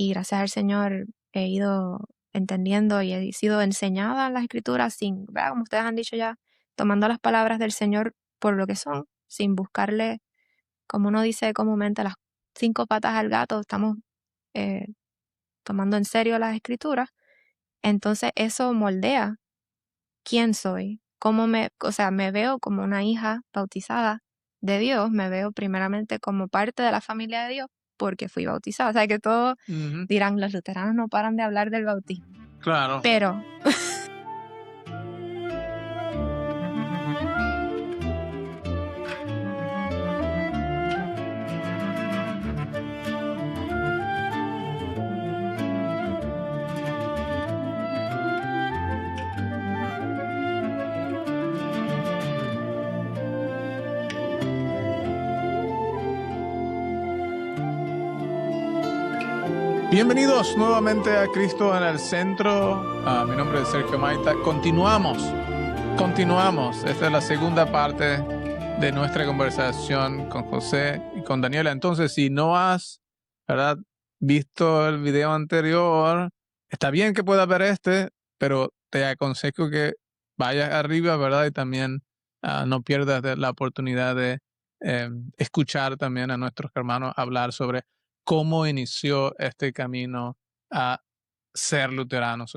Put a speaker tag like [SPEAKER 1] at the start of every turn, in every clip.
[SPEAKER 1] y gracias al Señor he ido entendiendo y he sido enseñada en las Escrituras sin, ¿verdad? Como ustedes han dicho ya, tomando las palabras del Señor por lo que son, sin buscarle, como uno dice comúnmente, las 5 patas al gato. Estamos eh, tomando en serio las Escrituras. Entonces eso moldea quién soy, o sea, me veo como una hija bautizada de Dios, me veo primeramente como parte de la familia de Dios porque fui bautizada. O sea, que todos
[SPEAKER 2] Ujú.
[SPEAKER 1] dirán, los luteranos no paran de hablar del bautismo.
[SPEAKER 2] Claro.
[SPEAKER 1] Pero
[SPEAKER 2] Bienvenidos nuevamente a Cristo en el Centro. Mi nombre es Sergio Maita. Continuamos. Esta es la segunda parte de nuestra conversación con José y con Daniela. Entonces, si no has, ¿verdad?, visto el video anterior, está bien que puedas ver pero te aconsejo que vayas arriba, ¿verdad? Y también no pierdas la oportunidad de escuchar también a nuestros hermanos hablar sobre cómo inició este camino a ser luteranos,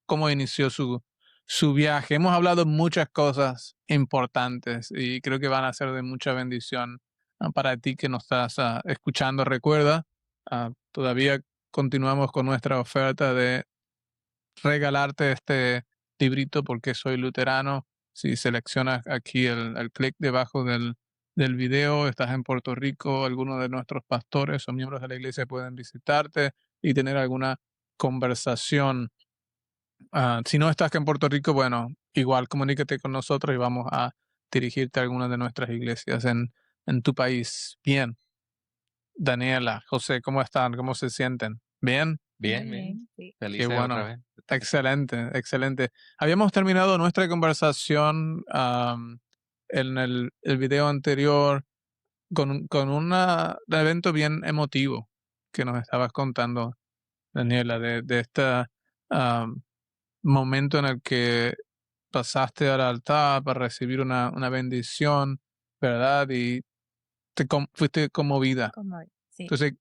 [SPEAKER 2] cómo inició su viaje. Hemos hablado muchas cosas importantes y creo que van a ser de mucha bendición para ti que nos estás escuchando. Recuerda, todavía continuamos con nuestra oferta de regalarte este librito porque soy luterano. Si seleccionas aquí el clic debajo del video, estás en Puerto Rico, algunos de nuestros pastores o miembros de la iglesia pueden visitarte y tener alguna conversación. Si no estás en Puerto Rico, bueno, igual comunícate con nosotros y vamos a dirigirte a alguna de nuestras iglesias en tu país. Bien, Daniela, José, ¿cómo están? ¿Cómo se sienten? ¿Bien?
[SPEAKER 3] Bien,
[SPEAKER 1] muy
[SPEAKER 3] bien.
[SPEAKER 1] bien, sí.
[SPEAKER 3] Feliz
[SPEAKER 2] Qué
[SPEAKER 3] otra
[SPEAKER 2] bueno.
[SPEAKER 3] vez.
[SPEAKER 2] Excelente, excelente. Habíamos terminado nuestra conversación en el video anterior con un evento bien emotivo que nos estabas contando, Daniela, de este momento en el que pasaste al altar para recibir una bendición, ¿verdad? Y fuiste conmovida.
[SPEAKER 1] Sí.
[SPEAKER 2] Entonces,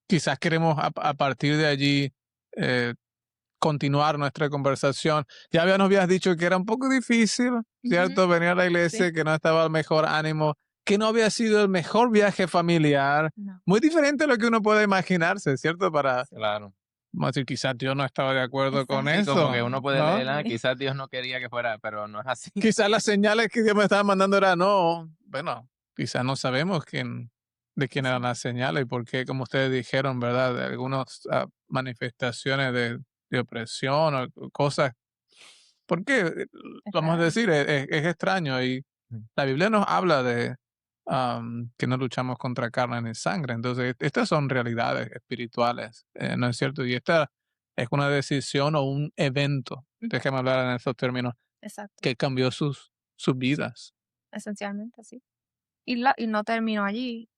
[SPEAKER 2] quizás queremos a partir de allí continuar nuestra conversación. Ya nos habías dicho que era un poco difícil, ¿cierto? Venir a la iglesia,
[SPEAKER 1] Sí.
[SPEAKER 2] que no estaba al mejor ánimo, que no había sido el mejor viaje familiar.
[SPEAKER 1] No.
[SPEAKER 2] Muy diferente a lo que uno puede imaginarse, ¿cierto? Para,
[SPEAKER 3] Claro.
[SPEAKER 2] vamos a decir, quizás Dios no estaba de acuerdo con
[SPEAKER 1] Exacto.
[SPEAKER 3] Sí,
[SPEAKER 2] eso,
[SPEAKER 3] como que uno puede
[SPEAKER 2] ¿no?
[SPEAKER 3] leer, quizás Dios no quería que fuera, pero no es así.
[SPEAKER 2] Quizás las señales que Dios me estaba mandando eran no. Bueno, quizás no sabemos de quién eran las señales y por qué, como ustedes dijeron, ¿verdad? De algunas manifestaciones de opresión o cosas. ¿Por qué? Vamos a
[SPEAKER 1] Claro.
[SPEAKER 2] decir, es extraño y la Biblia nos habla de que no luchamos contra carne ni sangre. Entonces, estas son realidades espirituales, ¿no es cierto? Y esta es una decisión o un evento, déjeme hablar en esos términos,
[SPEAKER 1] Exacto.
[SPEAKER 2] que cambió sus vidas.
[SPEAKER 1] Esencialmente, sí. Y no terminó allí.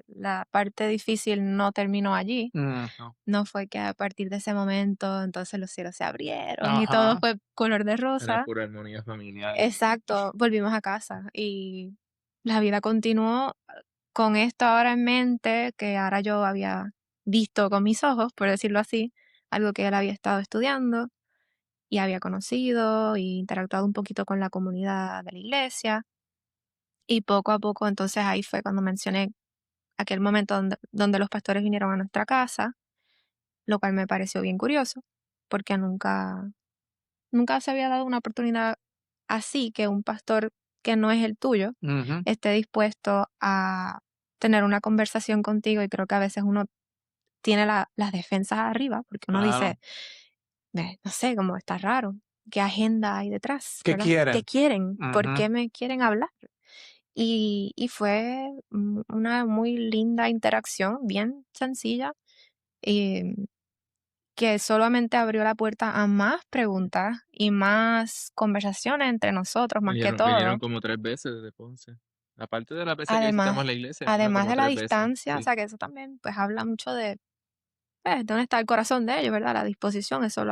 [SPEAKER 1] La parte difícil no terminó allí.
[SPEAKER 2] Mm,
[SPEAKER 1] No fue que a partir de ese momento entonces los cielos se abrieron y todo
[SPEAKER 2] Ajá.
[SPEAKER 1] fue color de
[SPEAKER 3] Era
[SPEAKER 1] rosa.
[SPEAKER 3] pura armonía familiar.
[SPEAKER 1] Exacto, volvimos a casa y la vida continuó con esto ahora en mente, que ahora yo había visto con mis ojos, por decirlo así, algo que él había estado estudiando y había conocido y interactuado un poquito con la comunidad de la iglesia. Y poco a poco, entonces ahí fue cuando mencioné aquel momento donde los pastores vinieron a nuestra casa, lo cual me pareció bien curioso, porque nunca se había dado una oportunidad así, que un pastor que no es el tuyo
[SPEAKER 2] Ujú.
[SPEAKER 1] esté dispuesto a tener una conversación contigo, y creo que a veces uno tiene las defensas arriba, porque uno
[SPEAKER 2] Claro.
[SPEAKER 1] dice, no sé, como está raro, ¿qué agenda hay detrás?
[SPEAKER 2] ¿Qué
[SPEAKER 1] ¿Verdad?
[SPEAKER 2] quieren?
[SPEAKER 1] ¿Qué quieren? ¿Por
[SPEAKER 2] Ujú.
[SPEAKER 1] qué me quieren hablar? Y fue una muy linda interacción, bien sencilla, y que solamente abrió la puerta a más preguntas y más conversaciones entre nosotros, más que
[SPEAKER 3] Vinieron
[SPEAKER 1] todo.
[SPEAKER 3] como 3 veces desde Ponce. Aparte de las veces que
[SPEAKER 1] Además,
[SPEAKER 3] visitamos la iglesia, vinieron
[SPEAKER 1] además
[SPEAKER 3] como
[SPEAKER 1] de la
[SPEAKER 3] 3 veces.
[SPEAKER 1] distancia, o
[SPEAKER 3] Sí.
[SPEAKER 1] sea que eso también pues habla mucho de pues, dónde está el corazón de ellos, ¿verdad? La disposición, eso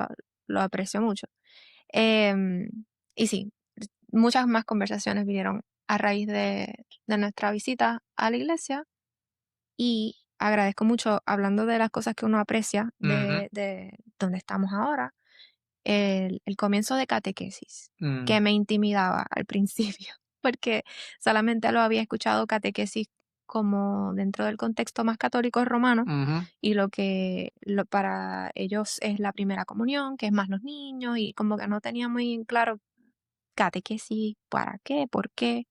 [SPEAKER 1] lo aprecio mucho. Em, y sí, muchas más conversaciones vinieron a raíz de nuestra visita a la iglesia y agradezco mucho, hablando de las cosas que uno aprecia
[SPEAKER 2] Ujú,
[SPEAKER 1] de donde estamos ahora, el comienzo de catequesis,
[SPEAKER 2] mm,
[SPEAKER 1] que me intimidaba al principio, porque solamente lo había escuchado catequesis como dentro del contexto más católico romano
[SPEAKER 2] ujú.
[SPEAKER 1] y para ellos es la primera comunión, que es más los niños, y como que no tenía muy claro catequesis, para qué, por qué.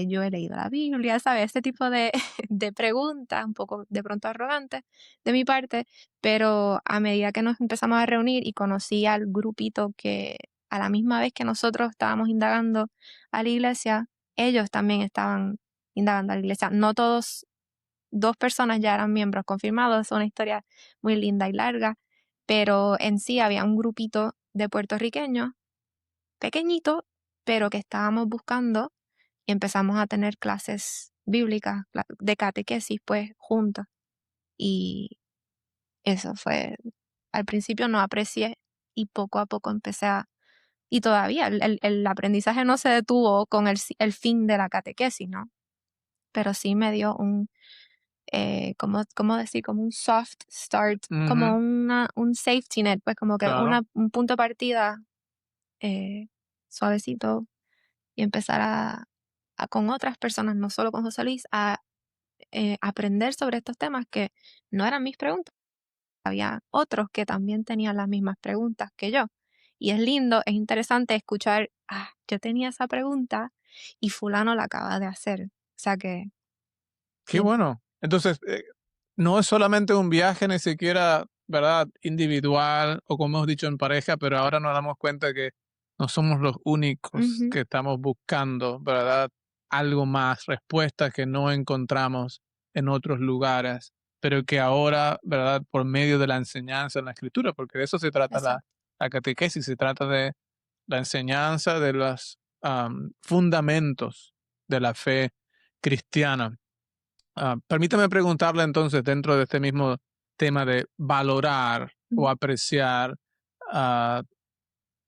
[SPEAKER 1] Yo he leído la Biblia, ¿sabes? Este tipo de, de preguntas, un poco de pronto arrogantes de mi parte, pero a medida que nos empezamos a reunir y conocí al grupito que a la misma vez que nosotros estábamos indagando a la iglesia, ellos también estaban indagando a la iglesia. No todos, 2 personas ya eran miembros confirmados, es una historia muy linda y larga, pero en sí había un grupito de puertorriqueños, pequeñito, pero que estábamos buscando y empezamos a tener clases bíblicas, de catequesis, pues, juntas. Y eso fue, al principio no aprecié y poco a poco y todavía el aprendizaje no se detuvo con el fin de la catequesis, ¿no? Pero sí me dio ¿cómo decir? Como un soft start, como
[SPEAKER 2] Ujú,
[SPEAKER 1] un safety net, pues como que
[SPEAKER 2] claro.
[SPEAKER 1] un punto de partida eh, suavecito y empezar con otras personas, no solo con José Luis, a aprender sobre estos temas que no eran mis preguntas. Había otros que también tenían las mismas preguntas que yo. Y es lindo, es interesante escuchar, yo tenía esa pregunta y fulano la acaba de hacer. O sea que,
[SPEAKER 2] Qué
[SPEAKER 1] sí.
[SPEAKER 2] bueno. Entonces, no es solamente un viaje ni siquiera, ¿verdad? Individual o como hemos dicho en pareja, pero ahora nos damos cuenta que no somos los únicos
[SPEAKER 1] Ujú,
[SPEAKER 2] que estamos buscando, ¿verdad? Algo más, respuestas que no encontramos en otros lugares, pero que ahora, ¿verdad? Por medio de la enseñanza en la escritura, porque de eso se trata
[SPEAKER 1] exacto.
[SPEAKER 2] la catequesis, se trata de la enseñanza de los fundamentos de la fe cristiana. Permítame preguntarle entonces, dentro de este mismo tema de valorar o
[SPEAKER 1] Ujú,
[SPEAKER 2] apreciar ah,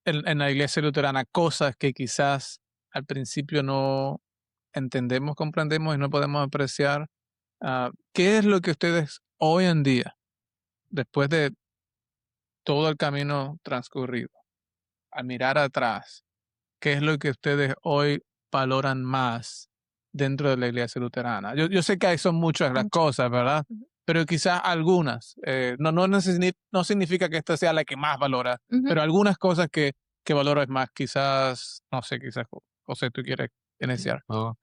[SPEAKER 2] en la iglesia luterana cosas que quizás al principio no entendemos, comprendemos y no podemos apreciar. ¿Qué es lo que ustedes hoy en día, después de todo el camino transcurrido, al mirar atrás, qué es lo que ustedes hoy valoran más dentro de la iglesia luterana? Yo sé que son muchas las
[SPEAKER 1] mucho.
[SPEAKER 2] cosas, ¿verdad?
[SPEAKER 1] Ujú,
[SPEAKER 2] Pero quizás algunas. No significa que esta sea la que más valora,
[SPEAKER 1] ujú.
[SPEAKER 2] pero algunas cosas que valoras más. Quizás, no sé, quizás, José, tú quieres iniciar.
[SPEAKER 3] Oh,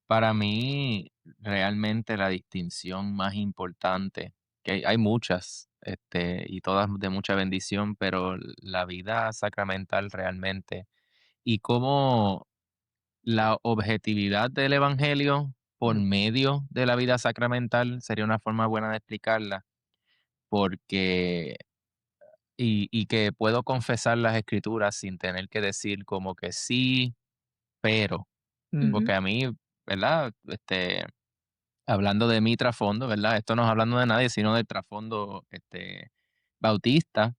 [SPEAKER 3] para mí, realmente la distinción más importante, que hay muchas, y todas de mucha bendición, pero la vida sacramental realmente, y cómo la objetividad del evangelio por
[SPEAKER 2] Mm,
[SPEAKER 3] medio de la vida sacramental sería una forma buena de explicarla, porque y que puedo confesar las escrituras sin tener que decir como que sí, pero,
[SPEAKER 2] mm,
[SPEAKER 1] Ujú,
[SPEAKER 3] porque a mí, ¿verdad? Hablando de mi trasfondo, ¿verdad? Esto no es hablando de nadie, sino del trasfondo, bautista.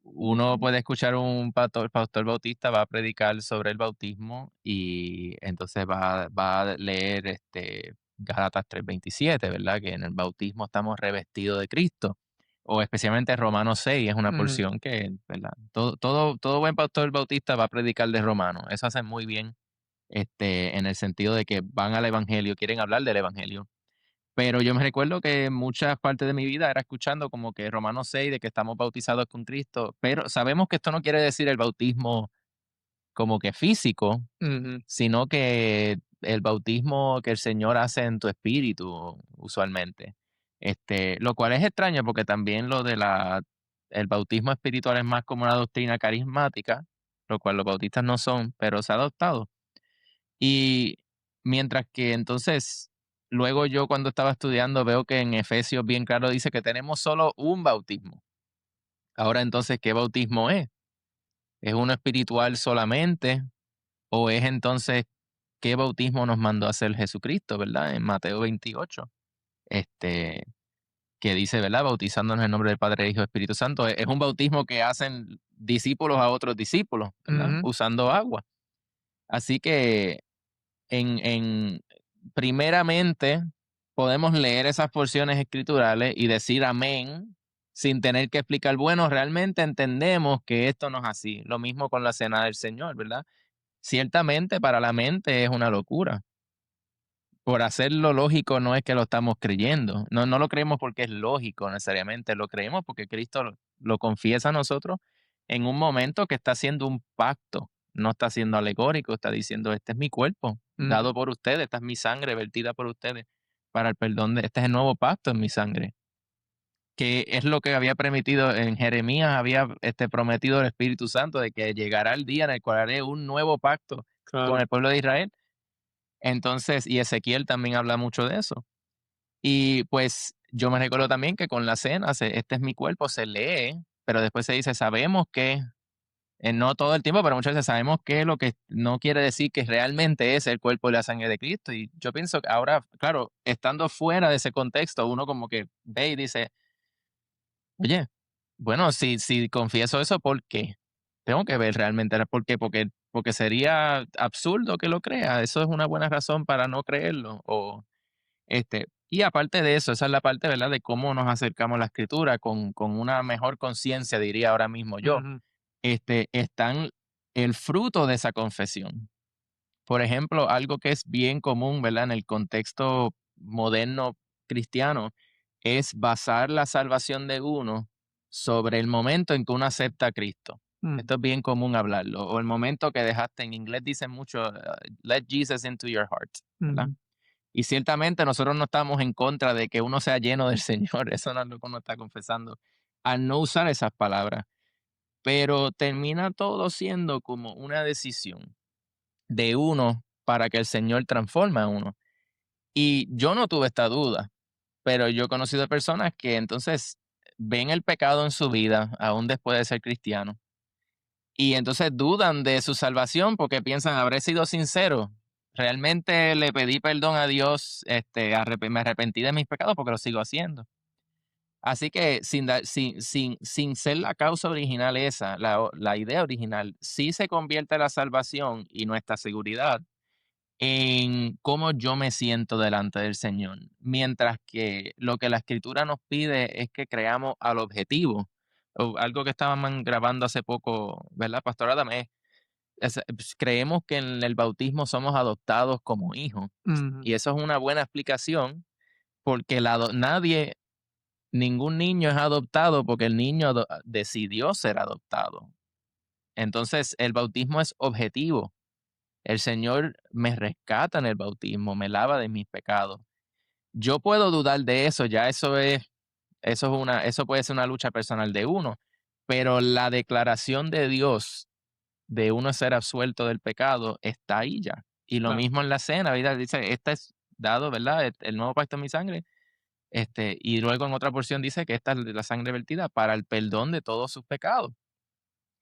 [SPEAKER 3] Uno
[SPEAKER 1] ujú,
[SPEAKER 3] puede escuchar un pastor bautista va a predicar sobre el bautismo y entonces va a leer, Gálatas 3:27, ¿verdad? Que en el bautismo estamos revestidos de Cristo, o especialmente Romanos 6 es una
[SPEAKER 2] mm,
[SPEAKER 3] porción que, ¿verdad? Todo buen pastor bautista va a predicar de Romanos, eso hace muy bien, en el sentido de que van al evangelio, quieren hablar del evangelio. Pero yo me recuerdo que muchas partes de mi vida era escuchando como que Romanos 6 de que estamos bautizados con Cristo, pero sabemos que esto no quiere decir el bautismo como que físico,
[SPEAKER 2] ujú,
[SPEAKER 3] sino que el bautismo que el Señor hace en tu espíritu usualmente. Lo cual es extraño porque también el bautismo espiritual es más como una doctrina carismática, lo cual los bautistas no son, pero se ha adoptado. Y mientras que entonces, luego yo cuando estaba estudiando veo que en Efesios bien claro dice que tenemos solo un bautismo. Ahora entonces, ¿qué bautismo es? ¿Es uno espiritual solamente? ¿O es entonces qué bautismo nos mandó a hacer Jesucristo, verdad? En Mateo 28. Este, que dice, ¿verdad? Bautizándonos en el nombre del Padre, Hijo y Espíritu Santo. Es un bautismo que hacen discípulos a otros discípulos, ¿verdad?
[SPEAKER 2] Ujú.
[SPEAKER 3] Usando agua. Así que primeramente podemos leer esas porciones escriturales y decir amén sin tener que explicar, bueno, realmente entendemos que esto no es así. Lo mismo con la cena del Señor, ¿verdad? Ciertamente para la mente es una locura. Por hacerlo lógico no es que lo estamos creyendo. No lo creemos porque es lógico necesariamente, lo creemos porque Cristo lo confiesa a nosotros en un momento que está haciendo un pacto. No está siendo alegórico, está diciendo, este es mi cuerpo, dado por ustedes, esta es mi sangre vertida por ustedes para el perdón este es el nuevo pacto en mi sangre. Que es lo que había permitido en Jeremías, había prometido el Espíritu Santo de que llegará el día en el cual haré un nuevo pacto
[SPEAKER 2] Claro.
[SPEAKER 3] con el pueblo de Israel. Entonces, y Ezequiel también habla mucho de eso. Y pues yo me recuerdo también que con la cena, este es mi cuerpo, se lee, pero después se dice, sabemos que, no todo el tiempo, pero muchas veces sabemos que lo que no quiere decir que realmente es el cuerpo y la sangre de Cristo. Y yo pienso que ahora, claro, estando fuera de ese contexto, uno como que ve y dice, oye, bueno, si confieso eso, ¿por qué? Tengo que ver realmente por qué, porque sería absurdo que lo crea. Eso es una buena razón para no creerlo. Y aparte de eso, esa es la parte, ¿verdad?, de cómo nos acercamos a la escritura con una mejor conciencia, diría ahora mismo yo.
[SPEAKER 2] Ujú.
[SPEAKER 3] Están el fruto de esa confesión. Por ejemplo, algo que es bien común, ¿verdad?, en el contexto moderno cristiano, es basar la salvación de uno sobre el momento en que uno acepta a Cristo.
[SPEAKER 2] Mm.
[SPEAKER 3] Esto es bien común hablarlo. O el momento que dejaste, en inglés dicen mucho, let Jesus into your heart, ¿verdad?
[SPEAKER 2] Ujú.
[SPEAKER 3] Y ciertamente nosotros no estamos en contra de que uno sea lleno del Señor, eso no es lo que uno está confesando, al no usar esas palabras. Pero termina todo siendo como una decisión de uno para que el Señor transforme a uno. Y yo no tuve esta duda, pero yo he conocido personas que entonces ven el pecado en su vida, aún después de ser cristiano, y entonces dudan de su salvación porque piensan, habré sido sincero. Realmente le pedí perdón a Dios, me arrepentí de mis pecados porque lo sigo haciendo. Así que sin ser la causa original esa, la idea original, sí se convierte la salvación y nuestra seguridad en cómo yo me siento delante del Señor. Mientras que lo que la Escritura nos pide es que creamos al objetivo. O algo que estaban grabando hace poco, ¿verdad, Pastor Adam? Pues, creemos que en el bautismo somos adoptados como hijos.
[SPEAKER 2] Ujú.
[SPEAKER 3] Y eso es una buena explicación porque ningún niño es adoptado porque el niño decidió ser adoptado. Entonces, el bautismo es objetivo. El Señor me rescata en el bautismo, me lava de mis pecados. Yo puedo dudar de eso, ya eso puede ser una lucha personal de uno, pero la declaración de Dios de uno ser absuelto del pecado está ahí ya. Y lo
[SPEAKER 2] Claro.
[SPEAKER 3] mismo en la cena, ¿verdad? Dice, este es dado, ¿verdad? El nuevo pacto en mi sangre. Y luego en otra porción dice que esta es la sangre vertida para el perdón de todos sus pecados.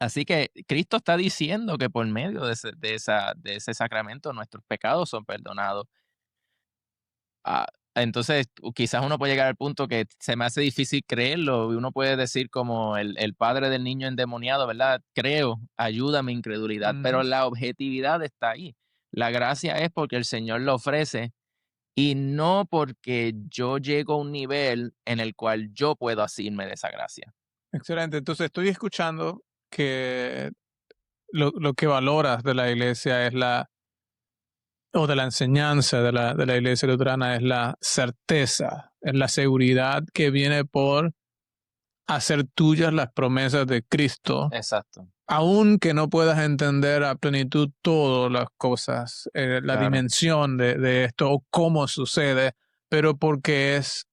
[SPEAKER 3] Así que Cristo está diciendo que por medio de ese sacramento nuestros pecados son perdonados. Ah, entonces, quizás uno puede llegar al punto que se me hace difícil creerlo y uno puede decir como el padre del niño endemoniado, ¿verdad? Creo, ayuda a mi incredulidad, pero
[SPEAKER 2] Ujú.
[SPEAKER 3] la objetividad está ahí. La gracia es porque el Señor lo ofrece y no porque yo llego a un nivel en el cual yo puedo asirme de esa gracia.
[SPEAKER 2] Excelente. Entonces estoy escuchando que lo que valoras de la iglesia es o de la enseñanza de la iglesia luterana es la certeza, es la seguridad que viene por hacer tuyas las promesas de Cristo,
[SPEAKER 3] Exacto,
[SPEAKER 2] aun que no puedas entender a plenitud todas las cosas, la
[SPEAKER 3] claro.
[SPEAKER 2] dimensión de esto o cómo sucede, pero porque es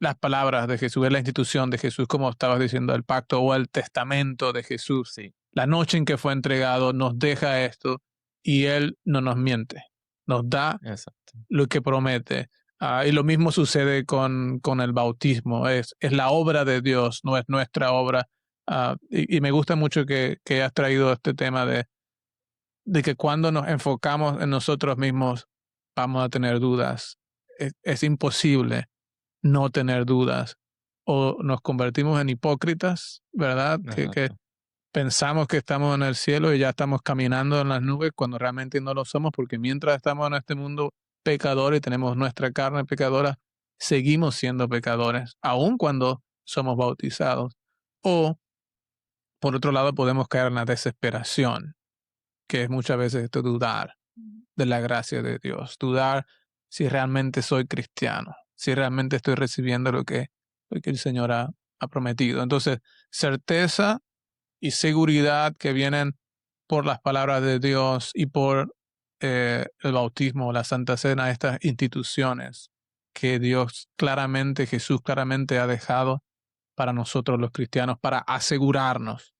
[SPEAKER 2] las palabras de Jesús, es la institución de Jesús, como estabas diciendo, el pacto o el testamento de Jesús.
[SPEAKER 3] Sí,
[SPEAKER 2] La noche en que fue entregado nos deja esto y Él no nos miente, nos da
[SPEAKER 3] exacto.
[SPEAKER 2] lo que promete. Y lo mismo sucede con el bautismo, es la obra de Dios, no es nuestra obra. Y me gusta mucho que has traído este tema de que cuando nos enfocamos en nosotros mismos vamos a tener dudas. Es imposible no tener dudas o nos convertimos en hipócritas, ¿verdad? Que
[SPEAKER 3] Exacto.
[SPEAKER 2] pensamos que estamos en el cielo y ya estamos caminando en las nubes cuando realmente no lo somos, porque mientras estamos en este mundo pecador y tenemos nuestra carne pecadora, seguimos siendo pecadores, aun cuando somos bautizados. O, por otro lado, podemos caer en la desesperación, que es muchas veces esto dudar de la gracia de Dios, dudar si realmente soy cristiano, si realmente estoy recibiendo lo que el Señor ha prometido. Entonces, certeza y seguridad que vienen por las palabras de Dios y por el bautismo, la Santa Cena, estas instituciones que Jesús claramente ha dejado para nosotros los cristianos, para asegurarnos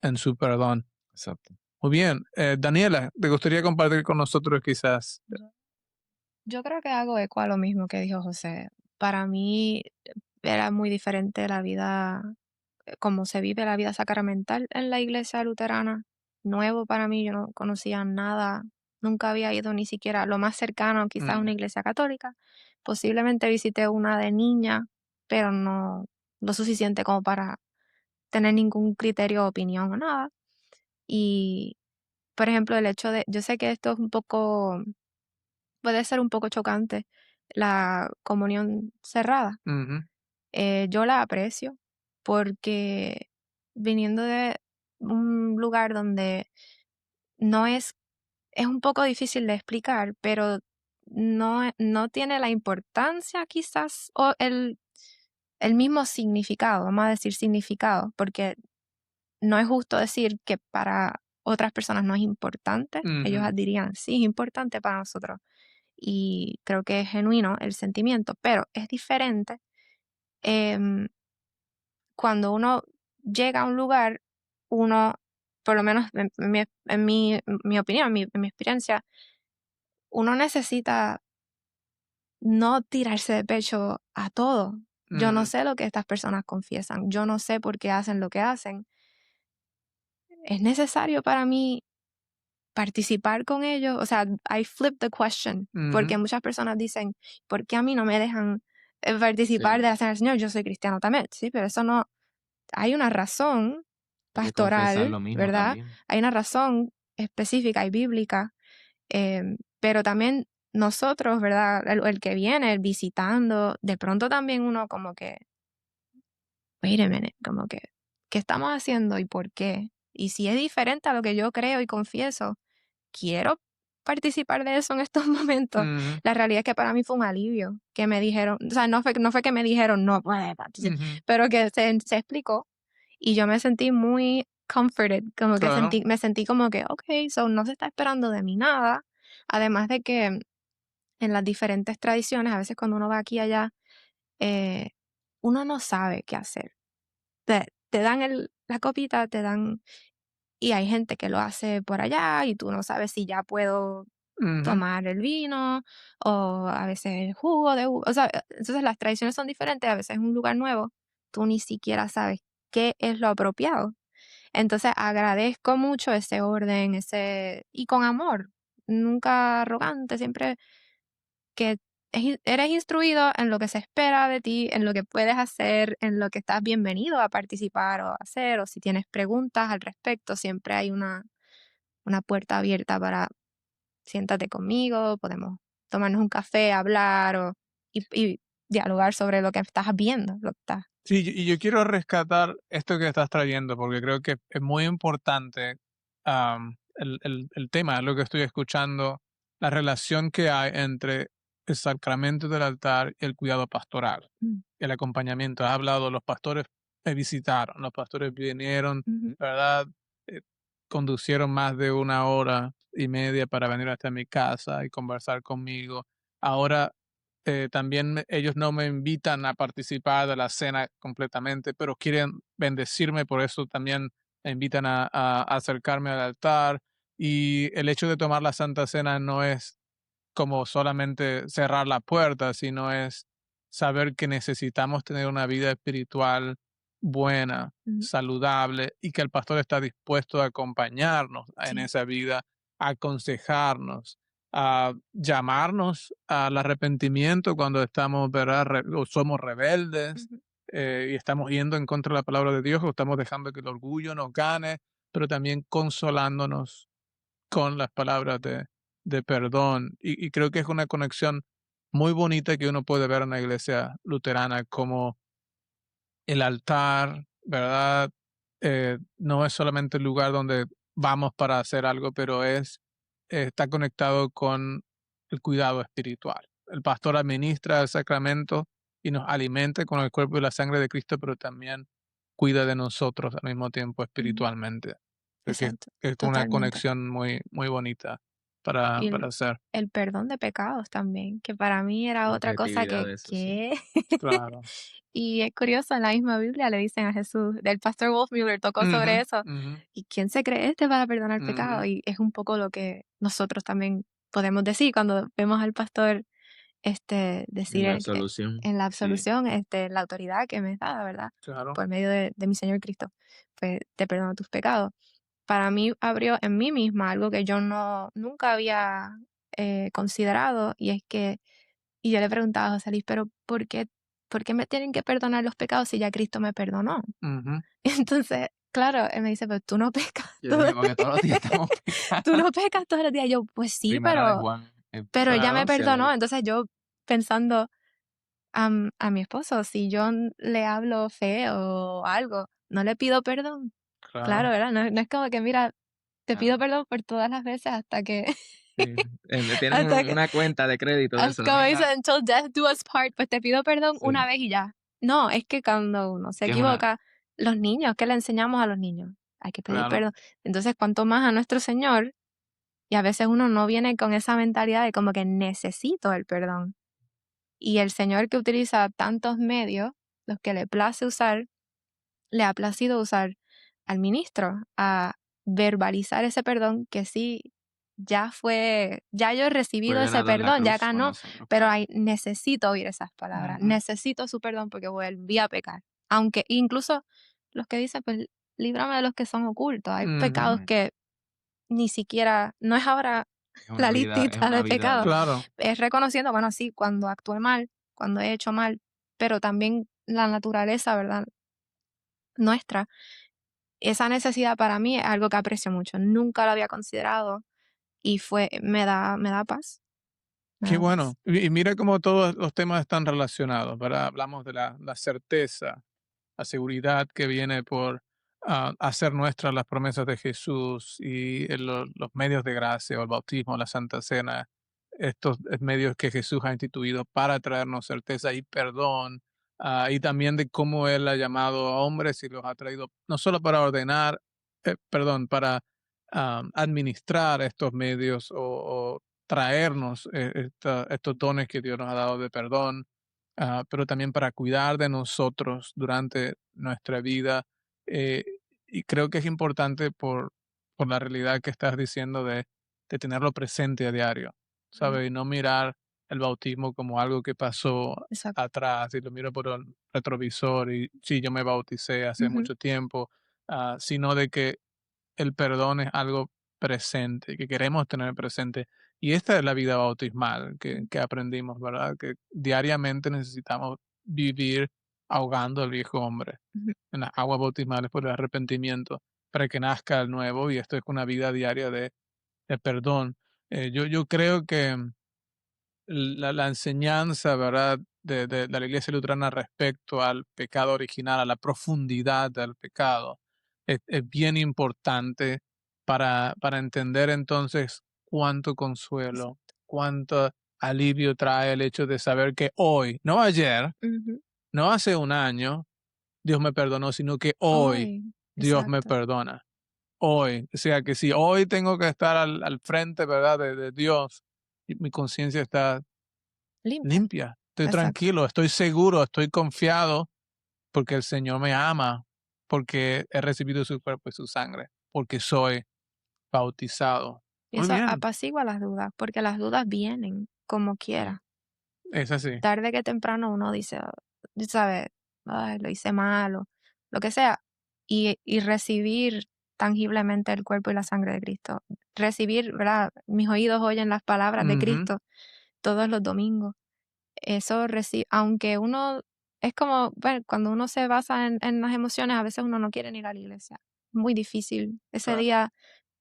[SPEAKER 2] en su perdón.
[SPEAKER 3] Exacto.
[SPEAKER 2] Muy bien, Daniela, ¿te gustaría compartir con nosotros quizás?
[SPEAKER 1] Yo creo que hago eco a lo mismo que dijo José. Para mí era muy diferente la vida, cómo se vive la vida sacramental en la iglesia luterana. Nuevo para mí, yo no conocía nada, nunca había ido ni siquiera lo más cercano, quizás a una iglesia católica. Posiblemente visité una de niña, pero no lo suficiente como para tener ningún criterio, opinión o nada. Y, por ejemplo, el hecho de, yo sé que esto es un poco, puede ser un poco chocante, la comunión cerrada.
[SPEAKER 2] Ujú,
[SPEAKER 1] Yo la aprecio porque viniendo de un lugar donde no es un poco difícil de explicar, pero no tiene la importancia quizás o el mismo significado, vamos a decir significado, porque no es justo decir que para otras personas no es importante. Ellos
[SPEAKER 2] ujú,
[SPEAKER 1] dirían, sí, es importante para nosotros. Y creo que es genuino el sentimiento, pero es diferente em, cuando uno llega a un lugar, uno, por lo menos en mi opinión, en mi experiencia, uno necesita no tirarse de pecho a todo. Yo no
[SPEAKER 2] ujú,
[SPEAKER 1] sé lo que estas personas confiesan, yo no sé por qué hacen lo que hacen. ¿Es necesario para mí participar con ellos? O sea, I flip the question,
[SPEAKER 2] ujú,
[SPEAKER 1] porque muchas personas dicen, ¿por qué a mí no me dejan participar
[SPEAKER 3] Sí.
[SPEAKER 1] de la cena del Señor? Yo soy cristiano también, sí, pero eso no, hay una razón
[SPEAKER 3] Hay que confesar
[SPEAKER 1] pastoral,
[SPEAKER 3] lo mismo
[SPEAKER 1] ¿verdad?
[SPEAKER 3] también.
[SPEAKER 1] Hay una razón específica y bíblica, pero también nosotros, ¿verdad? El que viene, el visitando, de pronto también uno como que, wait a minute, como que, ¿qué estamos haciendo y por qué? Y si es diferente a lo que yo creo y confieso, quiero participar de eso en estos momentos.
[SPEAKER 2] ujú,
[SPEAKER 1] La realidad es que para mí fue un alivio que me dijeron, o sea, no fue que me dijeron no puede participar,
[SPEAKER 2] ujú.
[SPEAKER 1] pero que se explicó y yo me sentí muy comforted, como que
[SPEAKER 2] Claro.
[SPEAKER 1] me sentí como que, ok, so no se está esperando de mí nada. Además de que en las diferentes tradiciones, a veces cuando uno va aquí y allá, eh, uno no sabe qué hacer. Te dan la copita, te dan, y hay gente que lo hace por allá y tú no sabes si ya puedo
[SPEAKER 2] Ujú,
[SPEAKER 1] tomar el vino o a veces el jugo de uva. O sea, entonces las tradiciones son diferentes, a veces es un lugar nuevo, tú ni siquiera sabes qué es lo apropiado. Entonces agradezco mucho ese orden, y con amor, nunca arrogante, siempre que eres instruido en lo que se espera de ti, en lo que puedes hacer, en lo que estás bienvenido a participar o a hacer, o si tienes preguntas al respecto, siempre hay una puerta abierta para siéntate conmigo, podemos tomarnos un café, hablar y dialogar sobre lo que estás viendo, lo que estás.
[SPEAKER 2] sí, y yo quiero rescatar esto que estás trayendo, porque creo que es muy importante el tema, lo que estoy escuchando, la relación que hay entre el sacramento del altar y el cuidado pastoral,
[SPEAKER 1] Mm,
[SPEAKER 2] el acompañamiento. Has hablado, los pastores me visitaron, los pastores vinieron,
[SPEAKER 1] ujú,
[SPEAKER 2] ¿verdad? Eh, Conducieron más de 1 hora y media para venir hasta mi casa y conversar conmigo. Ahora también ellos no me invitan a participar de la cena completamente, pero quieren bendecirme, por eso también me invitan a acercarme al altar. Y el hecho de tomar la Santa Cena no es como solamente cerrar la puerta, sino es saber que necesitamos tener una vida espiritual buena,
[SPEAKER 1] ujú,
[SPEAKER 2] saludable, y que el pastor está dispuesto a acompañarnos en
[SPEAKER 1] sí,
[SPEAKER 2] esa vida, a aconsejarnos, a llamarnos al arrepentimiento cuando estamos, ¿verdad? O somos rebeldes,
[SPEAKER 1] ujú,
[SPEAKER 2] y estamos yendo en contra de la palabra de Dios, o estamos dejando que el orgullo nos gane, pero también consolándonos con las palabras de perdón. Y creo que es una conexión muy bonita que uno puede ver en la iglesia luterana, como el altar, ¿verdad? No es solamente el lugar donde vamos para hacer algo, pero está conectado con el cuidado espiritual. El pastor administra el sacramento y nos alimenta con el cuerpo y la sangre de Cristo, pero también cuida de nosotros al mismo tiempo
[SPEAKER 1] Ujú.
[SPEAKER 2] espiritualmente. Creo que
[SPEAKER 1] Exacto,
[SPEAKER 2] es una
[SPEAKER 1] totalmente.
[SPEAKER 2] conexión muy, muy bonita
[SPEAKER 1] Y
[SPEAKER 2] para hacer.
[SPEAKER 1] el perdón de pecados también, que para mí era
[SPEAKER 3] La
[SPEAKER 1] otra cosa
[SPEAKER 3] creatividad
[SPEAKER 1] que,
[SPEAKER 3] de eso, sí.
[SPEAKER 1] ¿qué?
[SPEAKER 2] Claro.
[SPEAKER 1] Y es curioso, en la misma Biblia le dicen a Jesús, del pastor Wolfmuller tocó
[SPEAKER 2] Ujú,
[SPEAKER 1] sobre eso,
[SPEAKER 2] ujú,
[SPEAKER 1] ¿y quién se cree este para perdonar
[SPEAKER 2] ujú.
[SPEAKER 1] pecados? Y es un poco lo que nosotros también podemos decir cuando vemos al pastor
[SPEAKER 3] En
[SPEAKER 1] decir
[SPEAKER 3] la absolución,
[SPEAKER 1] en la
[SPEAKER 3] sí.
[SPEAKER 1] absolución, la autoridad que me es dada, ¿verdad?
[SPEAKER 2] Claro.
[SPEAKER 1] Por medio de mi Señor Cristo, pues te perdono tus pecados. Para mí abrió en mí misma algo que yo nunca había considerado, y es que, y yo le preguntaba a José Luis, pero por qué me tienen que perdonar los pecados si ya Cristo me perdonó?
[SPEAKER 2] Ujú.
[SPEAKER 1] Entonces, claro, él me dice, pero tú no pecas
[SPEAKER 3] Yo
[SPEAKER 1] todo,
[SPEAKER 3] dije, porque todos los días estamos
[SPEAKER 1] tú
[SPEAKER 3] pecando.
[SPEAKER 1] no pecas todos los días. Yo, pues sí,
[SPEAKER 3] Primera de Juan,
[SPEAKER 1] pero él ya me
[SPEAKER 2] Claro.
[SPEAKER 1] perdonó.
[SPEAKER 3] 6.
[SPEAKER 1] Entonces yo pensando a mi esposo, si yo le hablo feo o algo, no le pido perdón. Claro,
[SPEAKER 2] Claro.
[SPEAKER 1] ¿verdad? No es como que, mira, te pido
[SPEAKER 3] Claro,
[SPEAKER 1] perdón por todas las veces hasta que,
[SPEAKER 3] sí. Tienes
[SPEAKER 1] hasta que,
[SPEAKER 3] una cuenta de crédito de eso.
[SPEAKER 1] como dice,
[SPEAKER 3] Mira,
[SPEAKER 1] until death do us part, pues te pido perdón una
[SPEAKER 3] sí,
[SPEAKER 1] vez y ya. No, es que cuando uno se
[SPEAKER 3] que es una
[SPEAKER 1] equivoca, los niños, ¿qué le enseñamos a los niños? Hay que pedir
[SPEAKER 2] Claro.
[SPEAKER 1] perdón. Entonces, cuanto más a nuestro Señor, y a veces uno no viene con esa mentalidad de como que necesito el perdón. Y el Señor que utiliza tantos medios, los que le place usar, le ha placido usar al ministro a verbalizar ese perdón que sí, ya yo he
[SPEAKER 3] fue
[SPEAKER 1] recibido ese
[SPEAKER 3] ganado en la
[SPEAKER 1] perdón, ya
[SPEAKER 3] cruz por
[SPEAKER 1] ganó,
[SPEAKER 3] nosotros,
[SPEAKER 1] pero
[SPEAKER 3] claro.
[SPEAKER 1] necesito oír esas palabras,
[SPEAKER 2] Ujú.
[SPEAKER 1] necesito su perdón porque volví a pecar. Aunque incluso los que dicen, pues líbrame de los que son ocultos, hay
[SPEAKER 2] Ujú.
[SPEAKER 1] pecados que ni siquiera, no es ahora la
[SPEAKER 3] Es
[SPEAKER 1] listita
[SPEAKER 3] una
[SPEAKER 1] de
[SPEAKER 3] vida
[SPEAKER 1] pecados,
[SPEAKER 3] de
[SPEAKER 2] Claro.
[SPEAKER 1] es reconociendo, bueno, sí, cuando actué mal, cuando he hecho mal, pero también la naturaleza, ¿verdad? Nuestra, esa necesidad para mí es algo que aprecio mucho. Nunca lo había considerado y me da paz, me
[SPEAKER 2] Qué
[SPEAKER 1] da paz.
[SPEAKER 2] bueno. Y mira cómo todos los temas están relacionados, ¿verdad? Hablamos de la certeza, la seguridad que viene por hacer nuestras las promesas de Jesús y los medios de gracia o el bautismo, la Santa Cena, estos medios que Jesús ha instituido para traernos certeza y perdón, y también de cómo Él ha llamado a hombres y los ha traído no solo para ordenar, perdón, para administrar estos medios o traernos estos dones que Dios nos ha dado de perdón, pero también para cuidar de nosotros durante nuestra vida. eh, y creo que es importante por la realidad que estás diciendo de tenerlo presente a diario,
[SPEAKER 1] Ujú,
[SPEAKER 2] ¿sabes? Y no mirar el bautismo como algo que pasó
[SPEAKER 1] exacto.
[SPEAKER 2] atrás y lo miro por el retrovisor y sí, yo me bauticé hace
[SPEAKER 1] Ujú,
[SPEAKER 2] mucho tiempo, sino de que el perdón es algo presente, que queremos tener presente. Y esta es la vida bautismal
[SPEAKER 1] ujú,
[SPEAKER 2] que aprendimos, ¿verdad? Que diariamente necesitamos vivir ahogando al viejo hombre
[SPEAKER 1] ujú,
[SPEAKER 2] en las aguas bautismales por el arrepentimiento para que nazca el nuevo. Y esto es una vida diaria de perdón. Yo creo que la enseñanza, ¿verdad? De la Iglesia Luterana respecto al pecado original, a la profundidad del pecado, es bien importante para entender entonces cuánto consuelo,
[SPEAKER 1] exacto.
[SPEAKER 2] cuánto alivio trae el hecho de saber que hoy, no ayer,
[SPEAKER 1] Ujú.
[SPEAKER 2] no hace un año, Dios me perdonó, sino que hoy
[SPEAKER 1] Ay,
[SPEAKER 2] Dios me
[SPEAKER 1] exacto.
[SPEAKER 2] perdona. Hoy, o sea que si hoy tengo que estar al frente, ¿verdad? De Dios, y mi conciencia está
[SPEAKER 1] Limpia,
[SPEAKER 2] limpia. Estoy
[SPEAKER 1] exacto.
[SPEAKER 2] tranquilo, estoy seguro, estoy confiado porque el Señor me ama, porque he recibido su cuerpo y su sangre, porque soy bautizado.
[SPEAKER 1] Y
[SPEAKER 2] Muy
[SPEAKER 1] eso
[SPEAKER 2] bien,
[SPEAKER 1] apacigua las dudas, porque las dudas vienen como
[SPEAKER 3] Sí.
[SPEAKER 1] quiera.
[SPEAKER 2] es así.
[SPEAKER 1] Tarde que temprano uno dice, ¿sabes? Ay, lo hice mal o lo que sea. Y recibir tangiblemente el cuerpo y la sangre de Cristo. Recibir, ¿verdad? Mis oídos oyen las palabras de
[SPEAKER 2] Ujú,
[SPEAKER 1] Cristo todos los domingos. Eso aunque uno es como, bueno, cuando uno se basa en las emociones, a veces uno no quiere ni ir a la iglesia. Muy difícil. Ese
[SPEAKER 2] Claro.
[SPEAKER 1] día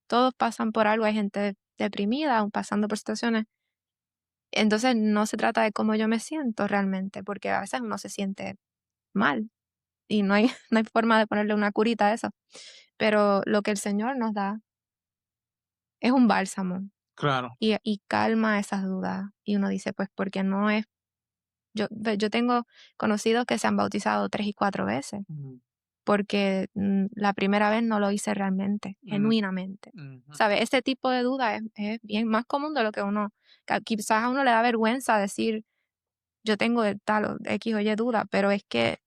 [SPEAKER 1] todos pasan por algo, hay gente deprimida, aún pasando por situaciones. Entonces no se trata de cómo yo me siento realmente, porque a veces uno se siente mal y no hay, no hay forma de ponerle una curita a eso. Pero lo que el Señor nos da es un bálsamo
[SPEAKER 2] Claro.
[SPEAKER 1] y calma esas dudas. Y uno dice, pues porque no es, yo tengo conocidos que se han bautizado 3 y 4 veces,
[SPEAKER 2] Ujú,
[SPEAKER 1] porque la primera vez no lo hice realmente,
[SPEAKER 2] ujú,
[SPEAKER 1] genuinamente.
[SPEAKER 2] ujú,
[SPEAKER 1] ¿Sabes? Este tipo de duda es bien más común de lo que uno, quizás a uno le da vergüenza decir, yo tengo de tal o X o Y duda, pero es que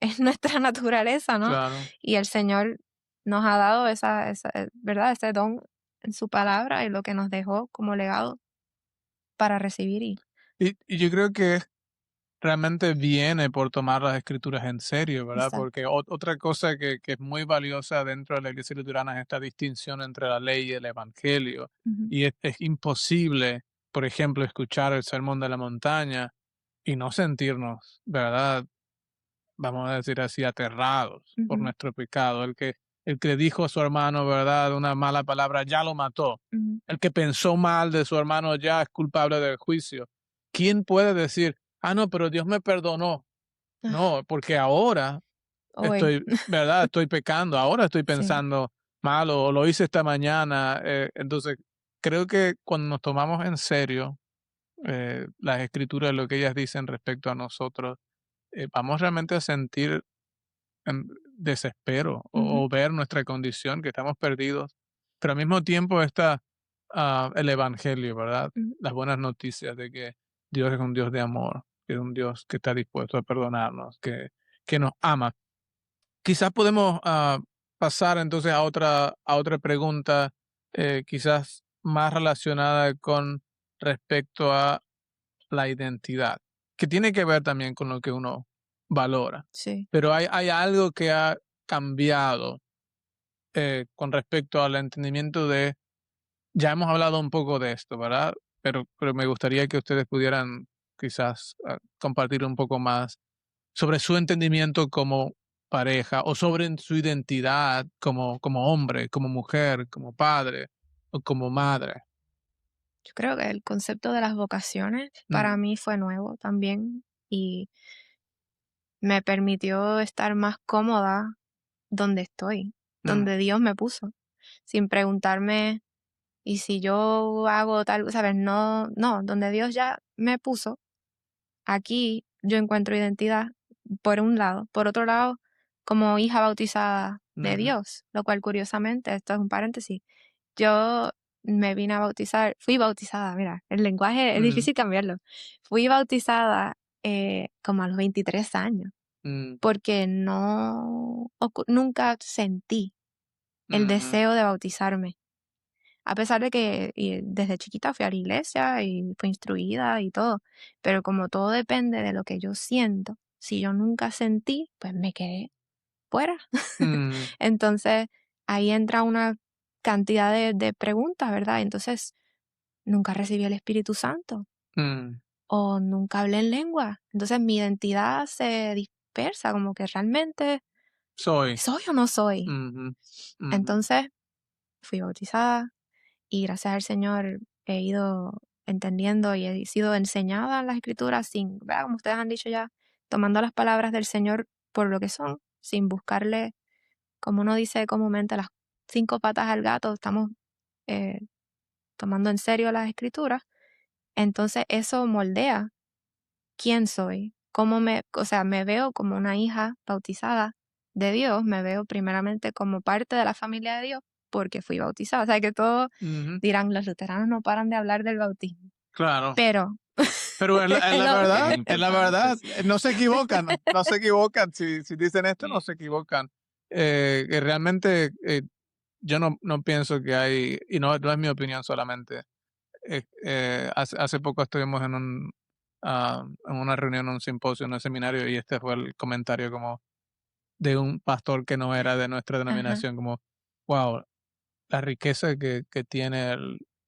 [SPEAKER 1] es nuestra naturaleza, ¿no?
[SPEAKER 2] claro.
[SPEAKER 1] Y el Señor nos ha dado ¿verdad? Ese don en su palabra y lo que nos dejó como legado para recibir
[SPEAKER 2] Y yo creo que realmente viene por tomar las escrituras en serio, ¿verdad?
[SPEAKER 1] exacto.
[SPEAKER 2] Porque otra cosa que es muy valiosa dentro de la iglesia luterana es esta distinción entre la ley y el evangelio.
[SPEAKER 1] Ujú,
[SPEAKER 2] Y es imposible, por ejemplo, escuchar el sermón de la montaña y no sentirnos, ¿verdad? Vamos a decir así, aterrados por
[SPEAKER 1] ujú,
[SPEAKER 2] nuestro pecado. El que dijo a su hermano, ¿verdad?, una mala palabra, ya lo mató.
[SPEAKER 1] ujú.
[SPEAKER 2] El que pensó mal de su hermano ya es culpable del juicio. ¿Quién puede decir, ah, no, pero Dios me perdonó?
[SPEAKER 1] Ah,
[SPEAKER 2] No, porque ahora
[SPEAKER 1] hoy,
[SPEAKER 2] estoy, ¿verdad? Estoy pecando, ahora estoy
[SPEAKER 1] sí.
[SPEAKER 2] pensando mal o lo hice esta mañana. Entonces, creo que cuando nos tomamos en serio las escrituras, lo que ellas dicen respecto a nosotros, vamos realmente a sentir en desespero
[SPEAKER 1] Ujú,
[SPEAKER 2] o ver nuestra condición, que estamos perdidos, pero al mismo tiempo está el Evangelio, ¿verdad?
[SPEAKER 1] ujú.
[SPEAKER 2] Las buenas noticias de que Dios es un Dios de amor, que es un Dios que está dispuesto a perdonarnos, que nos ama. Quizás podemos pasar entonces a otra pregunta, quizás más relacionada con respecto a la identidad, que tiene que ver también con lo que uno valora.
[SPEAKER 1] Sí,
[SPEAKER 2] Pero hay algo que ha cambiado con respecto al entendimiento de, ya hemos hablado un poco de esto, ¿verdad? Pero me gustaría que ustedes pudieran quizás compartir un poco más sobre su entendimiento como pareja o sobre su identidad como hombre, como mujer, como padre o como madre.
[SPEAKER 1] yo creo que el concepto de las vocaciones para
[SPEAKER 2] Mm,
[SPEAKER 1] mí fue nuevo también y me permitió estar más cómoda donde estoy,
[SPEAKER 2] mm,
[SPEAKER 1] donde Dios me puso, sin preguntarme, ¿y si yo hago tal, sabes? No, no, donde Dios ya me puso, aquí yo encuentro identidad por un lado. Por otro lado, como hija bautizada de
[SPEAKER 2] ujú,
[SPEAKER 1] Dios, lo cual curiosamente, esto es un paréntesis, yo me vine a bautizar, fui bautizada, mira, el lenguaje es
[SPEAKER 2] mm,
[SPEAKER 1] difícil cambiarlo. Fui bautizada como a los 23 años,
[SPEAKER 2] mm,
[SPEAKER 1] porque no, nunca sentí el
[SPEAKER 2] ujú,
[SPEAKER 1] deseo de bautizarme. A pesar de que desde chiquita fui a la iglesia y fui instruida y todo, pero como todo depende de lo que yo siento, si yo nunca sentí, pues me quedé fuera.
[SPEAKER 2] mm,
[SPEAKER 1] Entonces ahí entra una cantidad de preguntas, ¿verdad? Entonces nunca recibí el Espíritu Santo
[SPEAKER 2] mm.
[SPEAKER 1] o nunca hablé en lengua. Entonces mi identidad se dispersa, como que realmente
[SPEAKER 2] Soy.
[SPEAKER 1] soy o no soy.
[SPEAKER 2] Ujú, ujú,
[SPEAKER 1] Entonces fui bautizada, y gracias al Señor he ido entendiendo y he sido enseñada en las escrituras sin, ¿verdad? Como ustedes han dicho ya, tomando las palabras del Señor por lo que son, sin buscarle, como uno dice comúnmente, las 5 patas al gato, estamos eh, tomando en serio las escrituras. Entonces eso moldea quién soy, o sea, me veo como una hija bautizada de Dios, me veo primeramente como parte de la familia de Dios porque fui bautizada. O sea, que todos
[SPEAKER 2] ujú.
[SPEAKER 1] dirán, los luteranos no paran de hablar del bautismo,
[SPEAKER 2] Claro.
[SPEAKER 1] pero
[SPEAKER 2] Pero es la
[SPEAKER 1] no,
[SPEAKER 3] Es
[SPEAKER 2] verdad, es la
[SPEAKER 3] importante,
[SPEAKER 2] verdad,
[SPEAKER 3] sí.
[SPEAKER 2] no se equivocan, no se equivocan. Si dicen esto, no
[SPEAKER 3] Sí.
[SPEAKER 2] se equivocan. Que realmente yo no pienso que hay, y no es mi opinión solamente. Hace poco estuvimos en una reunión, un simposio, en un seminario, y este fue el comentario como de un pastor que no era de nuestra
[SPEAKER 1] ajá,
[SPEAKER 2] denominación, como, wow, la riqueza que tiene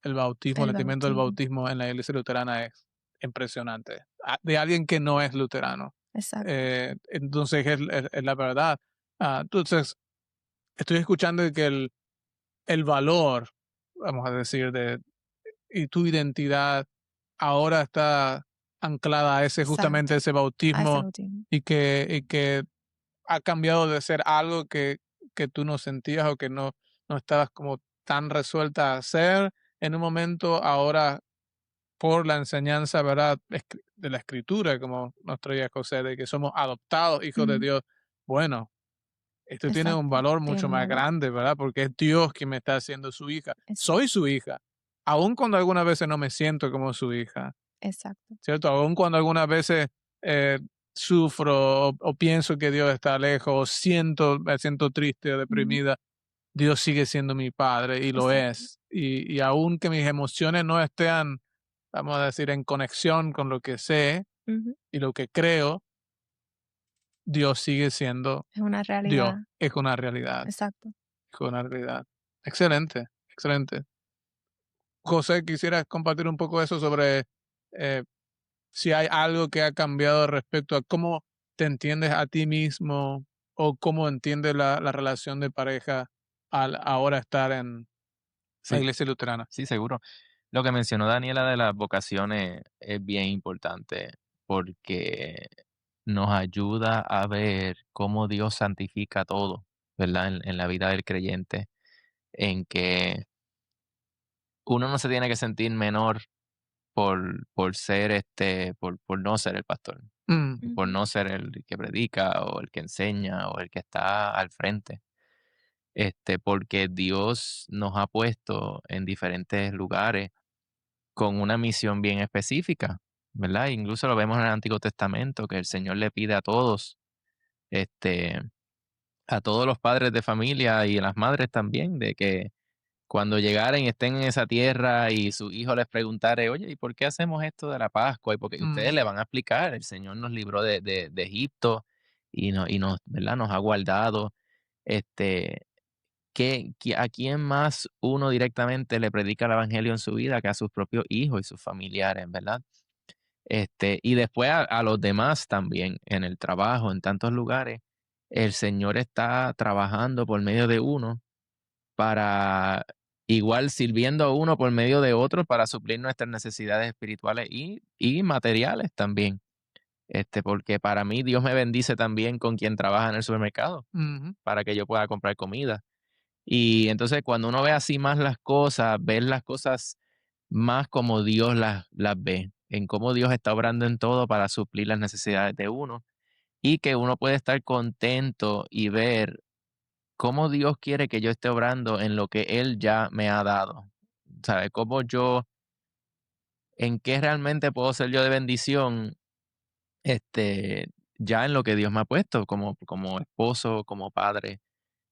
[SPEAKER 2] el bautismo, el
[SPEAKER 1] el
[SPEAKER 2] entendimiento del
[SPEAKER 1] bautismo.
[SPEAKER 2] bautismo en la iglesia luterana es impresionante. De alguien que no es luterano.
[SPEAKER 1] Exacto.
[SPEAKER 2] Entonces es la verdad. Entonces, estoy escuchando que el valor, vamos a decir, y tu identidad ahora está anclada a justamente
[SPEAKER 1] Exacto.
[SPEAKER 2] ese
[SPEAKER 1] A ese
[SPEAKER 2] bautismo
[SPEAKER 1] bautismo.
[SPEAKER 2] y que ha cambiado de ser algo que tú no sentías o que no estabas como tan resuelta a hacer en un momento, ahora por la enseñanza, ¿verdad?, de la escritura, como nos traía José, de que somos adoptados hijos de
[SPEAKER 1] Ujú.
[SPEAKER 2] Dios. Bueno, esto tiene un
[SPEAKER 1] Exacto.
[SPEAKER 2] valor mucho
[SPEAKER 1] Tiene un
[SPEAKER 2] más
[SPEAKER 1] valor.
[SPEAKER 2] grande, ¿verdad? Porque es Dios quien me está haciendo su hija. Soy
[SPEAKER 1] Exacto.
[SPEAKER 2] su hija, aun cuando algunas veces no me siento como su hija,
[SPEAKER 1] Exacto.
[SPEAKER 2] ¿cierto? Aun cuando algunas veces eh, sufro o pienso que Dios está lejos, o me siento triste o
[SPEAKER 1] Ujú.
[SPEAKER 2] deprimida, Dios sigue siendo mi padre y lo
[SPEAKER 1] Exacto.
[SPEAKER 2] es. Y aun que mis emociones no estén, vamos a decir, en conexión con lo que sé
[SPEAKER 1] Ujú.
[SPEAKER 2] y lo que creo, Dios sigue siendo
[SPEAKER 1] Es una
[SPEAKER 2] Dios.
[SPEAKER 1] realidad.
[SPEAKER 2] Es una realidad.
[SPEAKER 1] Exacto.
[SPEAKER 2] Es una realidad. Excelente, excelente. José, quisieras compartir un poco eso sobre eh, si hay algo que ha cambiado respecto a cómo te entiendes a ti mismo o cómo entiendes la relación de pareja al ahora estar en la
[SPEAKER 3] Sí,
[SPEAKER 2] iglesia luterana.
[SPEAKER 3] sí, seguro. Lo que mencionó Daniela de las vocaciones es bien importante porque nos ayuda a ver cómo Dios santifica todo, ¿verdad? En la vida del creyente, en que uno no se tiene que sentir menor por ser por no ser el pastor,
[SPEAKER 2] Mm,
[SPEAKER 3] por
[SPEAKER 1] Ujú.
[SPEAKER 3] no ser el que predica o el que enseña o el que está al frente. Porque Dios nos ha puesto en diferentes lugares con una misión bien específica, ¿verdad? Incluso lo vemos en el Antiguo Testamento, que el Señor le pide este, a todos los padres de familia y a las madres también, de que cuando llegaren y estén en esa tierra y su hijo les preguntare, oye, ¿y por qué hacemos esto de la Pascua? Y porque ustedes
[SPEAKER 2] mm,
[SPEAKER 3] le van a explicar, el Señor nos libró de Egipto y nos, ¿verdad? Nos ha guardado. Este, ¿A quién más uno directamente le predica el evangelio en su vida que a sus propios hijos y sus familiares, ¿verdad? Y después a los demás también, en el trabajo, en tantos lugares, el Señor está trabajando por medio de uno para igual sirviendo a uno por medio de otro para suplir nuestras necesidades espirituales y materiales también. Porque para mí Dios me bendice también con quien trabaja en el supermercado
[SPEAKER 2] ujú,
[SPEAKER 3] para que yo pueda comprar comida. Y entonces cuando uno ve así más las cosas, ver las cosas más como Dios las ve, en cómo Dios está obrando en todo para suplir las necesidades de uno y que uno puede estar contento y ver cómo Dios quiere que yo esté obrando en lo que Él ya me ha dado. ¿Sabe? En qué realmente puedo ser yo de bendición, ya en lo que Dios me ha puesto como esposo, como padre.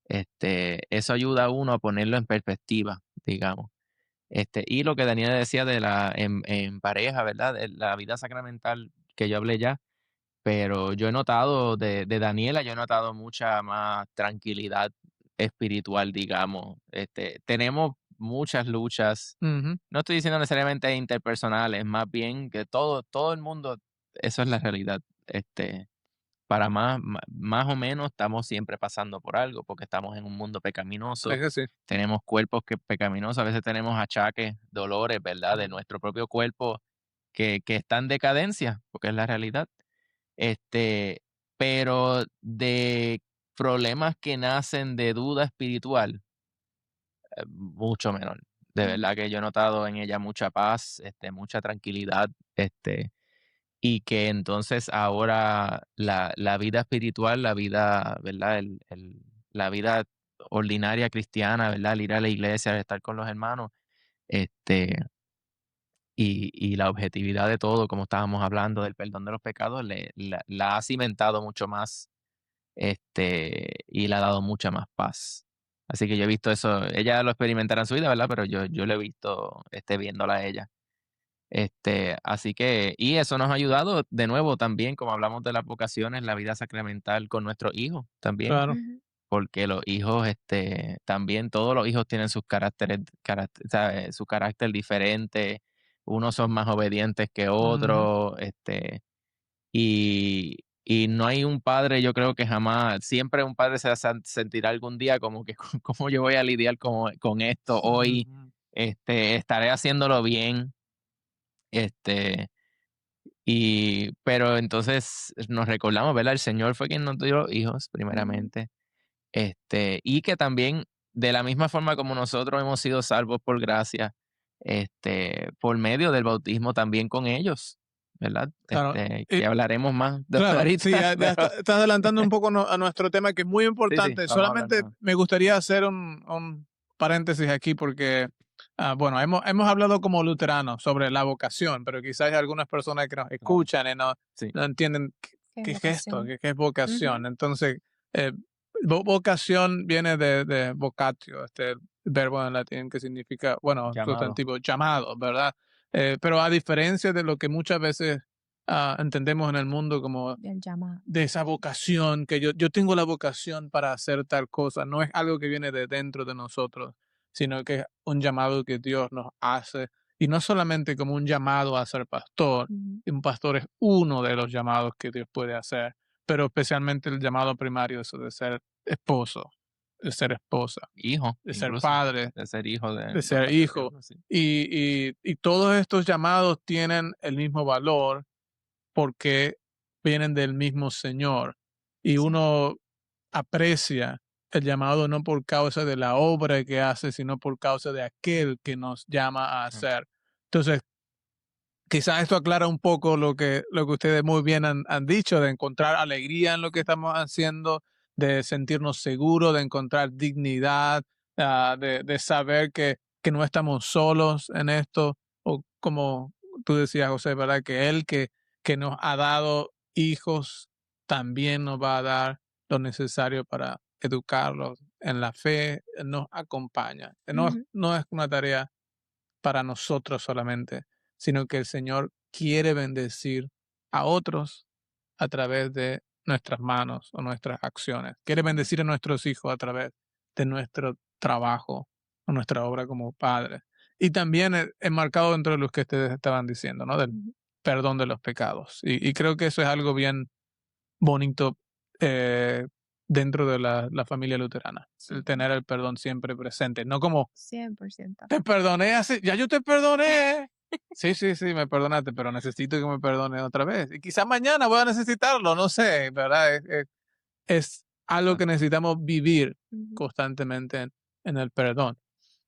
[SPEAKER 3] Eso ayuda a uno a ponerlo en perspectiva, digamos. Y lo que Daniela decía en pareja, ¿verdad? De la vida sacramental que yo hablé ya, pero yo he notado de Daniela, yo he notado mucha más tranquilidad espiritual, digamos. Tenemos muchas luchas,
[SPEAKER 2] ujú.
[SPEAKER 3] no estoy diciendo necesariamente interpersonales, más bien que todo el mundo, eso es la realidad. Para más o menos estamos siempre pasando por algo, porque estamos en un mundo
[SPEAKER 2] Es
[SPEAKER 3] pecaminoso,
[SPEAKER 2] que sí.
[SPEAKER 3] tenemos cuerpos que pecaminosos, a veces tenemos achaques, dolores, ¿verdad? De
[SPEAKER 2] Mm,
[SPEAKER 3] nuestro propio cuerpo que está en decadencia, porque es la realidad. Este, pero de problemas que nacen de duda espiritual, mucho menor. De
[SPEAKER 1] Ujú.
[SPEAKER 3] verdad que yo he notado en ella mucha paz, mucha tranquilidad, y que entonces ahora la vida espiritual, la vida, ¿verdad? La vida ordinaria cristiana, ¿verdad? El ir a la iglesia, el estar con los hermanos, este, y la objetividad de todo, como estábamos hablando del perdón de los pecados, la ha cimentado mucho más, y le ha dado mucha más paz. Así que yo he visto eso, ella lo experimentará en su vida, ¿verdad? Pero yo lo he visto, viéndola a ella. Así que, y eso nos ha ayudado de nuevo también, como hablamos de las vocaciones, la vida sacramental con nuestros hijos también,
[SPEAKER 2] claro.
[SPEAKER 1] Ujú.
[SPEAKER 3] porque los hijos, también todos los hijos tienen sus caracteres, ¿sabe? Su carácter diferente, unos son más obedientes que
[SPEAKER 2] Ujú,
[SPEAKER 3] otros, y Y no hay un padre, yo creo que jamás, siempre un padre se sentirá algún día como que, ¿cómo yo voy a lidiar con esto hoy?
[SPEAKER 2] Ujú.
[SPEAKER 3] Estaré haciéndolo bien. Pero entonces nos recordamos, ¿verdad? El Señor fue quien nos dio hijos,
[SPEAKER 1] Ujú.
[SPEAKER 3] primeramente. Y que también, de la misma forma como nosotros hemos sido salvos por gracia, por medio del bautismo también con ellos, ¿verdad?
[SPEAKER 2] Claro.
[SPEAKER 3] Que hablaremos más de
[SPEAKER 2] Claro, sí,
[SPEAKER 3] ahorita,
[SPEAKER 2] ya
[SPEAKER 3] pero
[SPEAKER 2] estás adelantando un poco a nuestro tema, que es muy
[SPEAKER 3] sí,
[SPEAKER 2] importante.
[SPEAKER 3] vamos a hablar
[SPEAKER 2] Solamente
[SPEAKER 3] más.
[SPEAKER 2] me gustaría hacer un paréntesis aquí porque, bueno, hemos hablado como luteranos sobre la vocación, pero quizás hay algunas personas que nos
[SPEAKER 3] Claro,
[SPEAKER 2] escuchan y
[SPEAKER 3] sí,
[SPEAKER 2] no entienden
[SPEAKER 1] Qué
[SPEAKER 2] qué es esto,
[SPEAKER 1] vocación.
[SPEAKER 2] qué es vocación.
[SPEAKER 1] Ujú.
[SPEAKER 2] Entonces, eh, vocación viene de vocatio, este verbo en latín que significa, bueno,
[SPEAKER 3] llamado.
[SPEAKER 2] sustantivo, llamado, ¿verdad? Pero a diferencia de lo que muchas veces entendemos en el mundo como
[SPEAKER 1] El llamado.
[SPEAKER 2] de esa vocación, que yo tengo la vocación para hacer tal cosa, no es algo que viene de dentro de nosotros, sino que es un llamado que Dios nos hace, y no solamente como un llamado a ser pastor,
[SPEAKER 1] Ujú.
[SPEAKER 2] y un pastor es uno de los llamados que Dios puede hacer, pero especialmente el llamado primario, eso de ser esposo, de ser esposa,
[SPEAKER 3] Hijo,
[SPEAKER 2] de ser
[SPEAKER 3] incluso,
[SPEAKER 2] padre,
[SPEAKER 3] de ser hijo de
[SPEAKER 2] de ser
[SPEAKER 3] parte de
[SPEAKER 2] hijo,
[SPEAKER 3] uno, sí.
[SPEAKER 2] y todos estos llamados tienen el mismo valor porque vienen del mismo Señor. Y
[SPEAKER 1] Sí.
[SPEAKER 2] uno aprecia el llamado no por causa de la obra que hace, sino por causa de aquel que nos llama a
[SPEAKER 3] Ujú.
[SPEAKER 2] hacer. Entonces, quizás esto aclara un poco lo que ustedes muy bien han dicho, de encontrar alegría en lo que estamos haciendo, de sentirnos seguros, de encontrar dignidad, de saber que no estamos solos en esto, o como tú decías, José, ¿verdad? Que Él que nos ha dado hijos también nos va a dar lo necesario para educarlos en la fe, Él nos acompaña.
[SPEAKER 1] Ujú.
[SPEAKER 2] No es una tarea para nosotros solamente, sino que el Señor quiere bendecir a otros a través de nuestras manos o nuestras acciones. Quiere bendecir a nuestros hijos a través de nuestro trabajo o nuestra obra como padres. Y también enmarcado dentro de lo que ustedes estaban diciendo, ¿no? Del
[SPEAKER 1] Ujú.
[SPEAKER 2] perdón de los pecados. Y creo que eso es algo bien bonito eh, dentro de la familia luterana, el
[SPEAKER 1] Sí,
[SPEAKER 2] tener el perdón siempre presente, no como
[SPEAKER 1] 100%.
[SPEAKER 2] te perdoné así, ya yo te perdoné. Sí, sí, sí, me perdonaste, pero necesito que me perdones otra vez. Y quizás mañana voy a necesitarlo, no sé, ¿verdad? Es algo que
[SPEAKER 3] Exacto.
[SPEAKER 2] necesitamos vivir
[SPEAKER 1] Ujú.
[SPEAKER 2] constantemente en el perdón.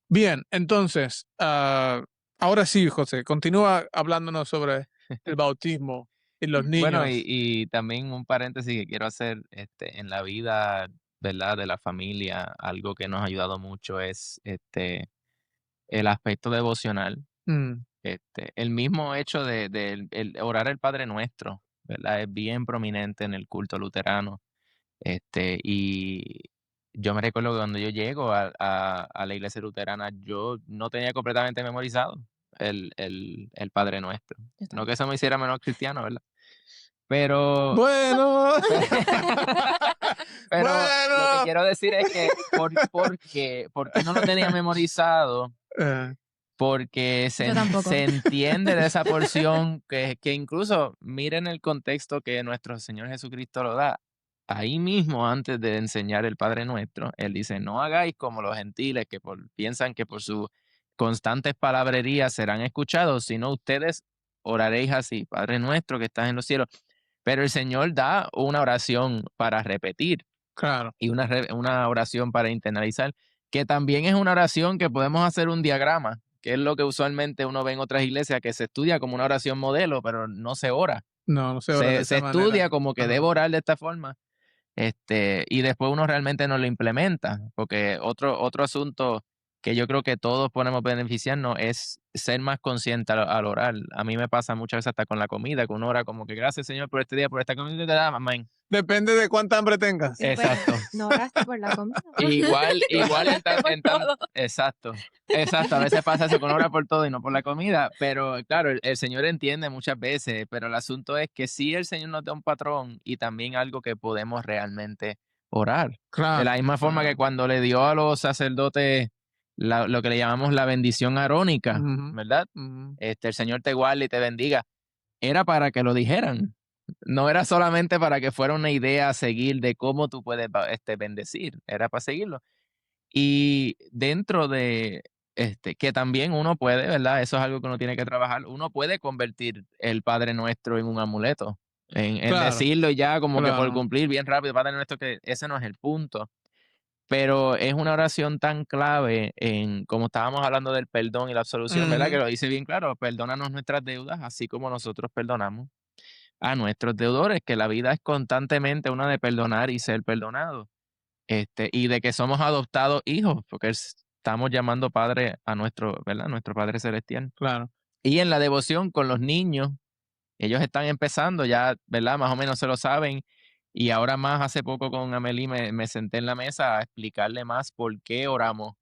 [SPEAKER 2] Bien, entonces, ahora sí, José, continúa hablándonos sobre el bautismo y los
[SPEAKER 3] Bueno,
[SPEAKER 2] niños.
[SPEAKER 3] y también un paréntesis que quiero hacer, en la vida, ¿verdad? De la familia, algo que nos ha ayudado mucho es, el aspecto devocional.
[SPEAKER 2] Mm,
[SPEAKER 3] El mismo hecho de el orar el Padre Nuestro, ¿verdad? Es bien prominente en el culto luterano. Y yo me recuerdo que cuando yo llego a la iglesia luterana, yo no tenía completamente memorizado el Padre Nuestro.
[SPEAKER 1] Yo
[SPEAKER 3] No que
[SPEAKER 1] tampoco.
[SPEAKER 3] eso me hiciera menos cristiano, ¿verdad? Pero
[SPEAKER 2] bueno,
[SPEAKER 3] pero lo que
[SPEAKER 2] bueno.
[SPEAKER 3] quiero decir es que, ¿por qué no lo tenía memorizado?
[SPEAKER 2] Eh,
[SPEAKER 3] Porque
[SPEAKER 1] Yo tampoco.
[SPEAKER 3] se entiende de esa porción que incluso miren el contexto que nuestro Señor Jesucristo lo da. Ahí mismo, antes de enseñar el Padre Nuestro, Él dice: "No hagáis como los gentiles que piensan que por sus constantes palabrerías serán escuchados, sino ustedes oraréis así: Padre nuestro que estás en los cielos". Pero el Señor da una oración para repetir
[SPEAKER 2] claro,
[SPEAKER 3] y una oración para internalizar, que también es una oración que podemos hacer un diagrama, que es lo que usualmente uno ve en otras iglesias, que se estudia como una oración modelo, pero no se ora.
[SPEAKER 2] no, no se ora de
[SPEAKER 3] Se
[SPEAKER 2] esa manera.
[SPEAKER 3] estudia como que
[SPEAKER 2] Ajá.
[SPEAKER 3] debo orar de esta forma, y después uno realmente no lo implementa, porque otro asunto que yo creo que todos podemos beneficiarnos es ser más consciente al orar. A mí me pasa muchas veces hasta con la comida, que uno ora como que gracias Señor por este día, por esta comida, te da, amén.
[SPEAKER 2] Depende de cuánta hambre tengas.
[SPEAKER 1] Y después,
[SPEAKER 3] Exacto.
[SPEAKER 1] no oraste por la comida.
[SPEAKER 3] Igual
[SPEAKER 1] Oraste por todo.
[SPEAKER 3] exacto, exacto, a veces pasa eso, que uno ora por todo y no por la comida, pero claro, el Señor entiende muchas veces, pero el asunto es que sí el Señor nos da un patrón y también algo que podemos realmente orar. De la
[SPEAKER 2] Claro,
[SPEAKER 3] misma forma que
[SPEAKER 2] claro.
[SPEAKER 3] cuando le dio a los sacerdotes lo que le llamamos la bendición arónica,
[SPEAKER 2] Ujú,
[SPEAKER 3] ¿verdad?
[SPEAKER 2] ujú.
[SPEAKER 3] El Señor te guarde y te bendiga, era para que lo dijeran, no era solamente para que fuera una idea a seguir de cómo tú puedes bendecir, era para seguirlo. Y dentro de que también uno puede, ¿verdad? Eso es algo que uno tiene que trabajar. Uno puede convertir el Padre Nuestro en un amuleto, en
[SPEAKER 2] Claro,
[SPEAKER 3] decirlo ya como que por
[SPEAKER 2] claro.
[SPEAKER 3] cumplir bien rápido, Padre Nuestro, que ese no es el punto. Pero es una oración tan clave en, como estábamos hablando del perdón y la absolución, ¿verdad? Que
[SPEAKER 2] Ujú,
[SPEAKER 3] lo dice bien claro, perdónanos nuestras deudas, así como nosotros perdonamos a nuestros deudores, que la vida es constantemente una de perdonar y ser perdonado. Y de que somos adoptados hijos, porque estamos llamando padre a nuestro, ¿verdad? Nuestro Padre Celestial.
[SPEAKER 2] claro.
[SPEAKER 3] Y en la devoción con los niños, ellos están empezando ya, ¿verdad? Más o menos se lo saben. Y ahora más, hace poco con Amelie me senté en la mesa a explicarle más por qué oramos,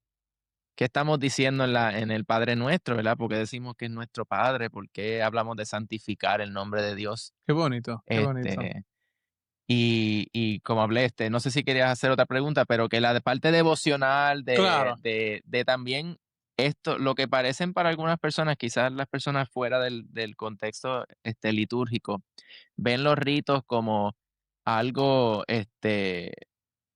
[SPEAKER 3] qué estamos diciendo en el Padre Nuestro, ¿verdad? Porque decimos que es nuestro Padre, por qué hablamos de santificar el nombre de Dios.
[SPEAKER 2] Qué bonito, qué bonito.
[SPEAKER 3] Este, y como hablé, no sé si querías hacer otra pregunta, pero que la de parte devocional,
[SPEAKER 2] Claro.
[SPEAKER 3] de también esto, lo que parecen para algunas personas, quizás las personas fuera del contexto litúrgico, ven los ritos como algo,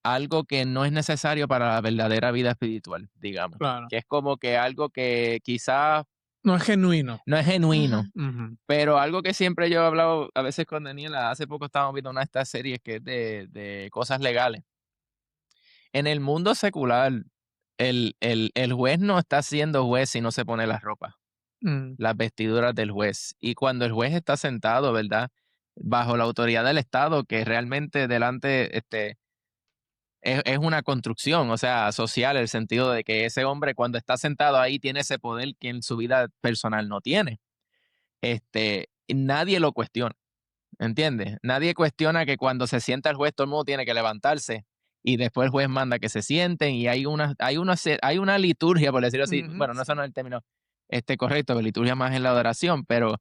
[SPEAKER 3] algo que no es necesario para la verdadera vida espiritual, digamos.
[SPEAKER 2] Claro.
[SPEAKER 3] Que es como que algo que quizás
[SPEAKER 2] No es genuino.
[SPEAKER 3] no es genuino.
[SPEAKER 1] Ujú.
[SPEAKER 2] Ujú,
[SPEAKER 3] Pero algo que siempre yo he hablado a veces con Daniela, hace poco estábamos viendo una de estas series que es de cosas legales. En el mundo secular, el juez no está siendo juez si no se pone las ropas,
[SPEAKER 2] mm,
[SPEAKER 3] las vestiduras del juez. Y cuando el juez está sentado, ¿verdad? Bajo la autoridad del Estado, que realmente delante es una construcción, o sea, social, el sentido de que ese hombre cuando está sentado ahí tiene ese poder que en su vida personal no tiene. Nadie lo cuestiona. ¿Entiendes? Nadie cuestiona que cuando se sienta el juez todo el mundo tiene que levantarse y después el juez manda que se sienten y hay una liturgia, por decirlo así.
[SPEAKER 2] ujú.
[SPEAKER 3] Bueno, no, eso no es el término correcto, pero liturgia más en la adoración, pero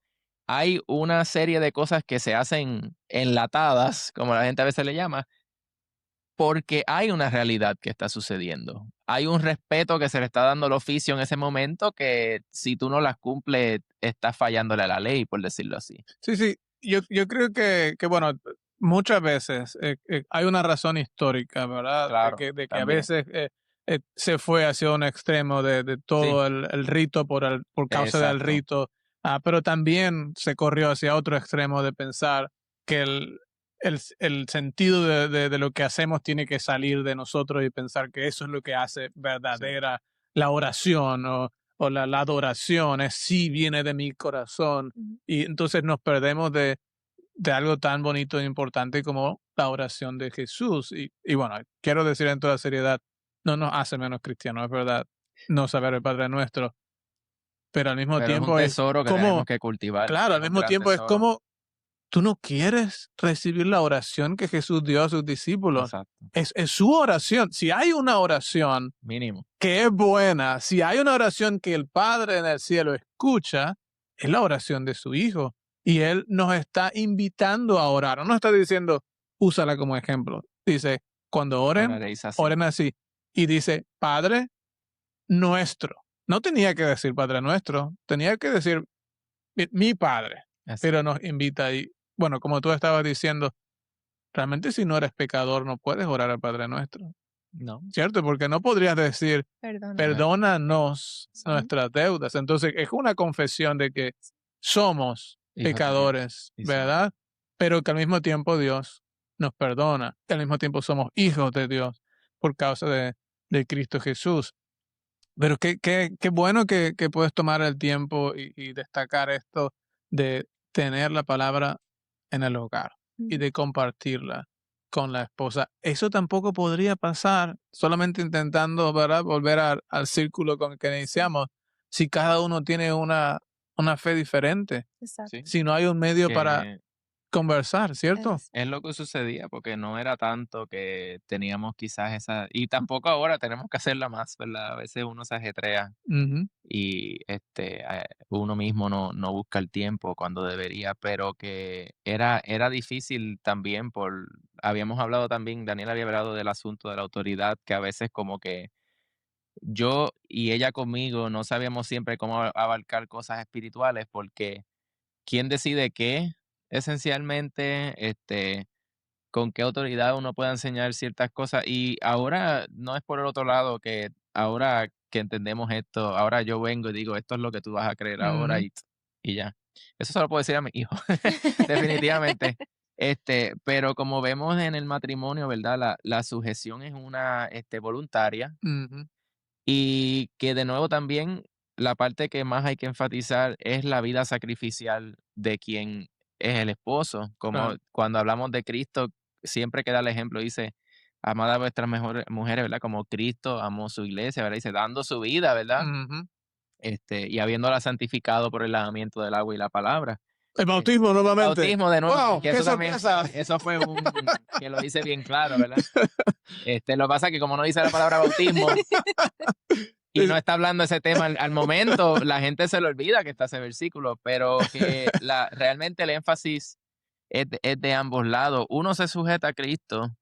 [SPEAKER 3] hay una serie de cosas que se hacen enlatadas, como la gente a veces le llama, porque hay una realidad que está sucediendo. Hay un respeto que se le está dando al oficio en ese momento que si tú no las cumples, estás fallándole a la ley, por decirlo así.
[SPEAKER 2] Sí, sí. Yo creo que, bueno, muchas veces hay una razón histórica, ¿verdad?
[SPEAKER 3] Claro,
[SPEAKER 2] De que a
[SPEAKER 3] también.
[SPEAKER 2] veces se fue hacia un extremo de
[SPEAKER 3] Sí,
[SPEAKER 2] todo el rito por causa del
[SPEAKER 3] exacto.
[SPEAKER 2] rito, pero también se corrió hacia otro extremo de pensar que el sentido de lo que hacemos tiene que salir de nosotros y pensar que eso es lo que hace
[SPEAKER 3] Sí,
[SPEAKER 2] verdadera la oración o la adoración, es sí viene de mi corazón.
[SPEAKER 1] Ujú.
[SPEAKER 2] Y entonces nos perdemos de algo tan bonito e importante como la oración de Jesús. Y bueno, quiero decir en toda seriedad, no nos hace menos cristianos, es verdad, no saber el Padre Nuestro, pero al mismo
[SPEAKER 3] pero es un
[SPEAKER 2] tiempo es
[SPEAKER 3] tesoro que tenemos
[SPEAKER 2] como,
[SPEAKER 3] que cultivar,
[SPEAKER 2] claro, al
[SPEAKER 3] es un
[SPEAKER 2] mismo
[SPEAKER 3] gran
[SPEAKER 2] tiempo es
[SPEAKER 3] tesoro.
[SPEAKER 2] como tú no quieres recibir la oración que Jesús dio a sus discípulos.
[SPEAKER 3] Exacto,
[SPEAKER 2] Es su oración. Si hay una oración
[SPEAKER 3] mínimo.
[SPEAKER 2] que es buena, si hay una oración que el Padre en el cielo escucha, es la oración de su Hijo. Y Él nos está invitando a orar. No nos está diciendo, úsala como ejemplo. Dice, cuando oren,
[SPEAKER 3] Oraréis así.
[SPEAKER 2] oren así. Y dice, Padre nuestro. No tenía que decir Padre nuestro, tenía que decir mi Padre. Pero
[SPEAKER 3] Exacto.
[SPEAKER 2] nos invita y, bueno, como tú estabas diciendo, realmente si no eres pecador no puedes orar al Padre nuestro.
[SPEAKER 3] No,
[SPEAKER 2] ¿Cierto? Porque no podrías decir,
[SPEAKER 1] Perdónanos.
[SPEAKER 3] no es
[SPEAKER 2] perdónanos
[SPEAKER 3] exacto.
[SPEAKER 1] Ujú.
[SPEAKER 2] nuestras deudas. Entonces, es una confesión de que somos
[SPEAKER 3] Hijos de Dios.
[SPEAKER 2] pecadores,
[SPEAKER 3] Y somos.
[SPEAKER 2] ¿verdad? Pero que al mismo tiempo Dios nos perdona, que al mismo tiempo somos hijos de Dios por causa de Cristo Jesús. Pero qué bueno que puedes tomar el tiempo y destacar esto de tener la palabra en el hogar y
[SPEAKER 1] Ujú.
[SPEAKER 2] de compartirla con la esposa. Eso tampoco podría pasar solamente intentando, ¿verdad?, volver al círculo con el que
[SPEAKER 1] Sí,
[SPEAKER 2] iniciamos, si cada uno tiene una fe diferente,
[SPEAKER 3] Sí,
[SPEAKER 1] exacto.
[SPEAKER 2] si no hay un medio para
[SPEAKER 3] que
[SPEAKER 2] conversar, ¿cierto?
[SPEAKER 1] Es,
[SPEAKER 3] es lo que sucedía, porque no era tanto que teníamos quizás esa, y tampoco ahora tenemos que hacerla más, ¿verdad? A veces uno se ajetrea
[SPEAKER 2] Ujú,
[SPEAKER 3] y uno mismo no busca el tiempo cuando debería, pero que era difícil también habíamos hablado también, Daniel había hablado del asunto de la autoridad, que a veces como que yo y ella conmigo no sabíamos siempre cómo abarcar cosas espirituales, porque ¿quién decide qué? esencialmente, con qué autoridad uno puede enseñar ciertas cosas. Y ahora no es por el otro lado que ahora que entendemos esto, ahora yo vengo y digo, esto es lo que tú vas a creer ahora
[SPEAKER 2] Ujú.
[SPEAKER 3] y ya. Eso se lo puedo decir a mi hijo, definitivamente. Pero como vemos en el matrimonio, ¿verdad? La sujeción es una voluntaria
[SPEAKER 2] Ujú.
[SPEAKER 3] y que de nuevo también la parte que más hay que enfatizar es la vida sacrificial de quien es el esposo. Como
[SPEAKER 2] Claro.
[SPEAKER 3] cuando hablamos de Cristo, siempre que da el ejemplo, dice, amad a vuestras mejores mujeres, ¿verdad? Como Cristo amó su iglesia, ¿verdad? Dice, dando su vida, ¿verdad?
[SPEAKER 2] Ujú.
[SPEAKER 3] Y habiéndola santificado por el lavamiento del agua y la palabra.
[SPEAKER 2] El
[SPEAKER 3] Eh,
[SPEAKER 2] bautismo nuevamente.
[SPEAKER 3] Bautismo de nuevo,
[SPEAKER 2] ¡Wow!
[SPEAKER 3] que
[SPEAKER 2] ¡Qué
[SPEAKER 3] eso también,
[SPEAKER 2] sorpresa!
[SPEAKER 3] eso fue que lo dice bien claro, ¿verdad? Lo que pasa es que como no dice la palabra bautismo, y no está hablando ese tema al momento, la gente se le olvida que está ese versículo, pero que realmente el énfasis es de ambos lados. Uno se sujeta a Cristo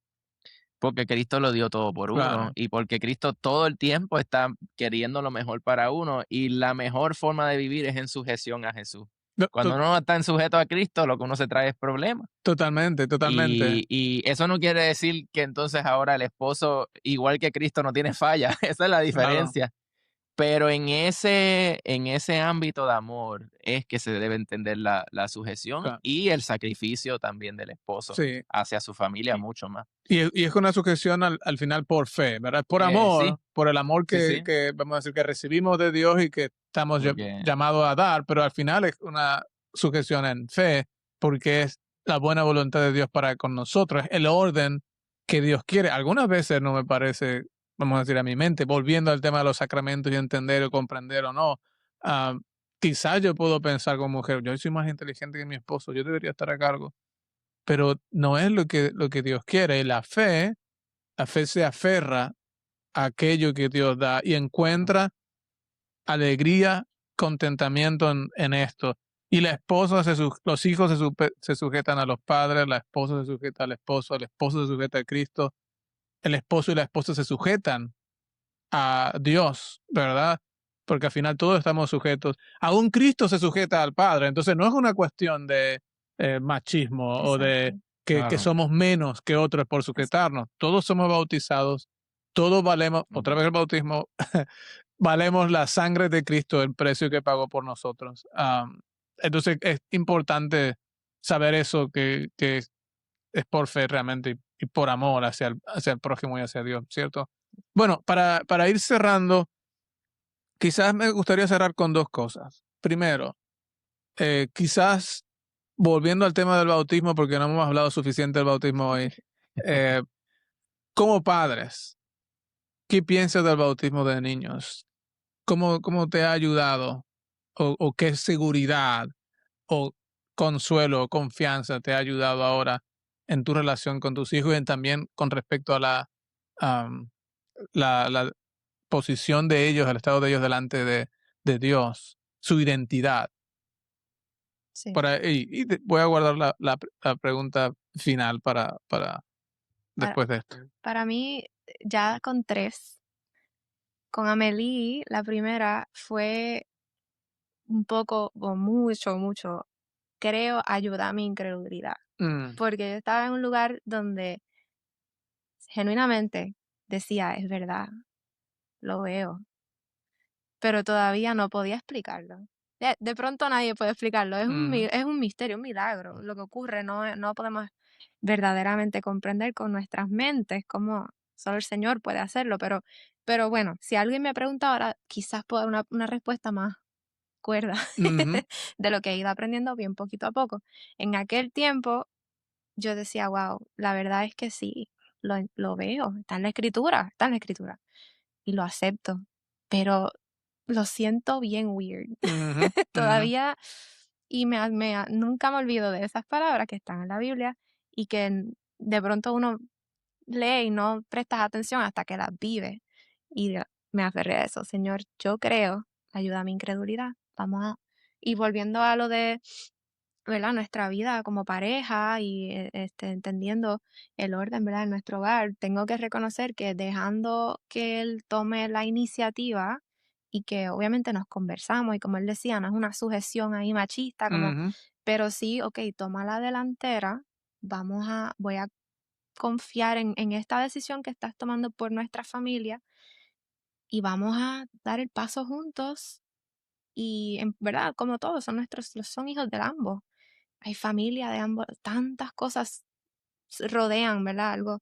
[SPEAKER 3] porque Cristo lo dio todo por uno
[SPEAKER 2] Claro.
[SPEAKER 3] y porque Cristo todo el tiempo está queriendo lo mejor para uno y la mejor forma de vivir es en sujeción a Jesús.
[SPEAKER 2] No,
[SPEAKER 3] Cuando uno no está en sujeto a Cristo, lo que uno se trae es problemas.
[SPEAKER 2] totalmente, totalmente.
[SPEAKER 3] Y eso no quiere decir que entonces ahora el esposo, igual que Cristo, no tiene falla. Esa es la
[SPEAKER 2] Claro.
[SPEAKER 3] diferencia. Pero en ese ámbito de amor es que se debe entender la sujeción
[SPEAKER 2] Claro.
[SPEAKER 3] y el sacrificio también del esposo
[SPEAKER 2] Sí.
[SPEAKER 3] hacia su familia
[SPEAKER 2] Y,
[SPEAKER 3] mucho más.
[SPEAKER 2] y es una sujeción al final por fe, ¿verdad? Por
[SPEAKER 3] Sí,
[SPEAKER 2] amor, por el amor
[SPEAKER 3] sí, sí,
[SPEAKER 2] que vamos a decir que recibimos de Dios y que estamos
[SPEAKER 3] porque
[SPEAKER 2] llamados a dar, pero al final es una sujeción en fe porque es la buena voluntad de Dios para con nosotros, es el orden que Dios quiere. Algunas veces no me parece, vamos a decir a mi mente, volviendo al tema de los sacramentos y entender o comprender o no, ah, quizás yo puedo pensar como mujer, yo soy más inteligente que mi esposo, yo debería estar a cargo, pero no es lo que Dios quiere. Y la fe se aferra a aquello que Dios da y encuentra alegría, contentamiento en esto. Y la esposa, los hijos se sujetan a los padres, la esposa se sujeta al esposo, el esposo se sujeta a Cristo, el esposo y la esposa se sujetan a Dios, ¿verdad? Porque al final todos estamos sujetos. Aún Cristo se sujeta al Padre. Entonces no es una cuestión de machismo o de
[SPEAKER 1] Exacto,
[SPEAKER 2] que
[SPEAKER 3] claro,
[SPEAKER 2] somos menos que otros por
[SPEAKER 1] exacto.
[SPEAKER 2] sujetarnos. Todos somos bautizados, todos valemos, otra
[SPEAKER 3] ujú,
[SPEAKER 2] vez el bautismo, valemos la sangre de Cristo, el precio que pagó por nosotros. Entonces es importante saber eso, que es por fe realmente y por amor hacia el prójimo y hacia Dios, ¿cierto? Bueno, para ir cerrando, quizás me gustaría cerrar con dos cosas. Primero, quizás volviendo al tema del bautismo, porque no hemos hablado suficiente del bautismo hoy, eh, como padres, ¿qué piensas del bautismo de niños? ¿Cómo te ha ayudado? ¿O qué seguridad o consuelo o confianza te ha ayudado ahora en tu relación con tus hijos y también con respecto a am, la posición de ellos, el estado de ellos delante de Dios, su identidad?
[SPEAKER 1] Sí.
[SPEAKER 2] Voy a guardar la pregunta final para
[SPEAKER 1] Para,
[SPEAKER 2] después de esto.
[SPEAKER 1] para mí, ya con tres, con Amelie, la primera fue un poco, o mucho, creo, ayuda a mi incredulidad.
[SPEAKER 2] Mm,
[SPEAKER 1] Porque yo estaba en un lugar donde genuinamente decía, es verdad, lo veo, pero todavía no podía explicarlo. De pronto nadie puede explicarlo,
[SPEAKER 2] ujú,
[SPEAKER 1] es un misterio, un milagro. Lo que ocurre no podemos verdaderamente comprender con nuestras mentes, como solo el Señor puede hacerlo, pero bueno, si alguien me pregunta ahora, quizás pueda dar una respuesta más cuerda
[SPEAKER 2] ujú,
[SPEAKER 1] de lo que he ido aprendiendo bien poquito a poco. En aquel tiempo yo decía, wow, la verdad es que sí, lo veo, está en la escritura, y lo acepto, pero lo siento bien weird.
[SPEAKER 2] ujú, ujú,
[SPEAKER 1] Todavía, y nunca me olvido de esas palabras que están en la Biblia y que de pronto uno lee y no prestas atención hasta que las vive. Y me aferré a eso, Señor, yo creo, ayuda a mi incredulidad. Y volviendo a lo de, ¿verdad? Nuestra vida como pareja y entendiendo el orden, ¿verdad? En nuestro hogar, tengo que reconocer que dejando que él tome la iniciativa y que obviamente nos conversamos y como él decía, no es una sujeción ahí machista, como,
[SPEAKER 2] Ujú.
[SPEAKER 1] pero sí, ok, toma la delantera, voy a confiar en esta decisión que estás tomando por nuestra familia y vamos a dar el paso juntos y en verdad, como todos, son hijos de ambos. Hay familia de ambos, tantas cosas rodean, ¿verdad? Algo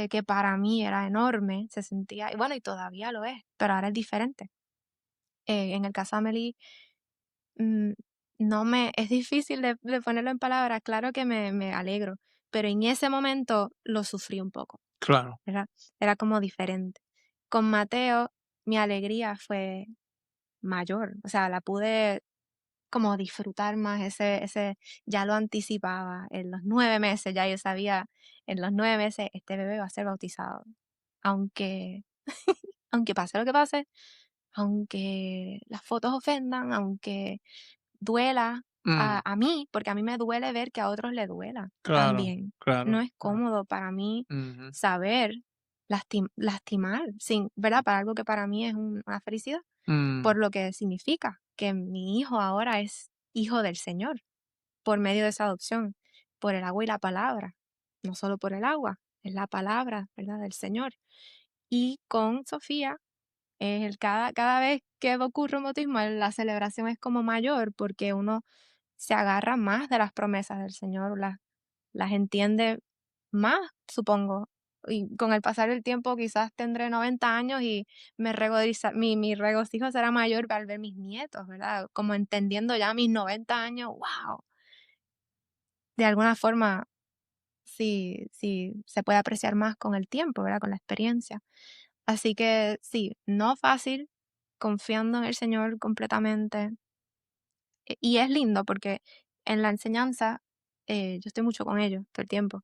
[SPEAKER 1] que para mí era enorme, se sentía, y bueno, y todavía lo es, pero ahora es diferente. En el caso de Amelie, mm, es difícil de ponerlo en palabras, claro que me alegro, pero en ese momento lo sufrí un poco,
[SPEAKER 2] Claro.
[SPEAKER 1] ¿verdad? Era como diferente. Con Mateo, mi alegría fue mayor, o sea, la pude como disfrutar más, ya lo anticipaba, en los 9 meses, ya yo sabía, en los 9 meses este bebé va a ser bautizado, aunque, aunque pase lo que pase, aunque las fotos ofendan, aunque duela
[SPEAKER 2] Mm,
[SPEAKER 1] a mí, porque a mí me duele ver que a otros le duela
[SPEAKER 2] claro,
[SPEAKER 1] también. No
[SPEAKER 2] claro,
[SPEAKER 1] es
[SPEAKER 2] claro.
[SPEAKER 1] cómodo para mí
[SPEAKER 2] Ujú,
[SPEAKER 1] saber lastimar, sin, ¿verdad? Para algo que para mí es una felicidad,
[SPEAKER 2] mm,
[SPEAKER 1] por lo que significa que mi hijo ahora es hijo del Señor por medio de esa adopción, por el agua y la palabra, no solo por el agua, es la palabra, ¿verdad? Del Señor. Y con Sofía, cada vez que ocurre un bautismo, la celebración es como mayor porque uno se agarra más de las promesas del Señor, las entiende más, supongo. Y con el pasar del tiempo quizás tendré 90 años y mi regocijo será mayor al ver mis nietos, ¿verdad? Como entendiendo ya mis 90 años, wow. De alguna forma, sí, sí, se puede apreciar más con el tiempo, ¿verdad? Con la experiencia. Así que sí, no fácil, confiando en el Señor completamente. Y es lindo porque en la enseñanza, yo estoy mucho con ellos todo el tiempo.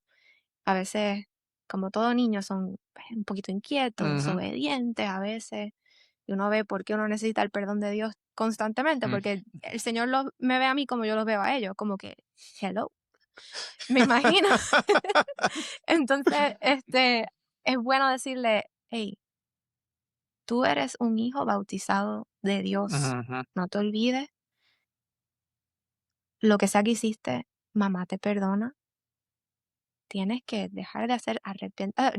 [SPEAKER 1] A veces, como todo niño, son pues, un poquito inquietos,
[SPEAKER 2] ujú,
[SPEAKER 1] desobedientes a veces. Y uno ve por qué uno necesita el perdón de Dios constantemente,
[SPEAKER 2] mm.
[SPEAKER 1] porque el Señor me ve a mí como yo los veo a ellos, como que, hello, me imagino. Entonces, es bueno decirle, hey, tú eres un hijo bautizado de Dios.
[SPEAKER 2] Ujú,
[SPEAKER 1] No te olvides lo que sea que hiciste, mamá te perdona. Tienes que dejar de hacer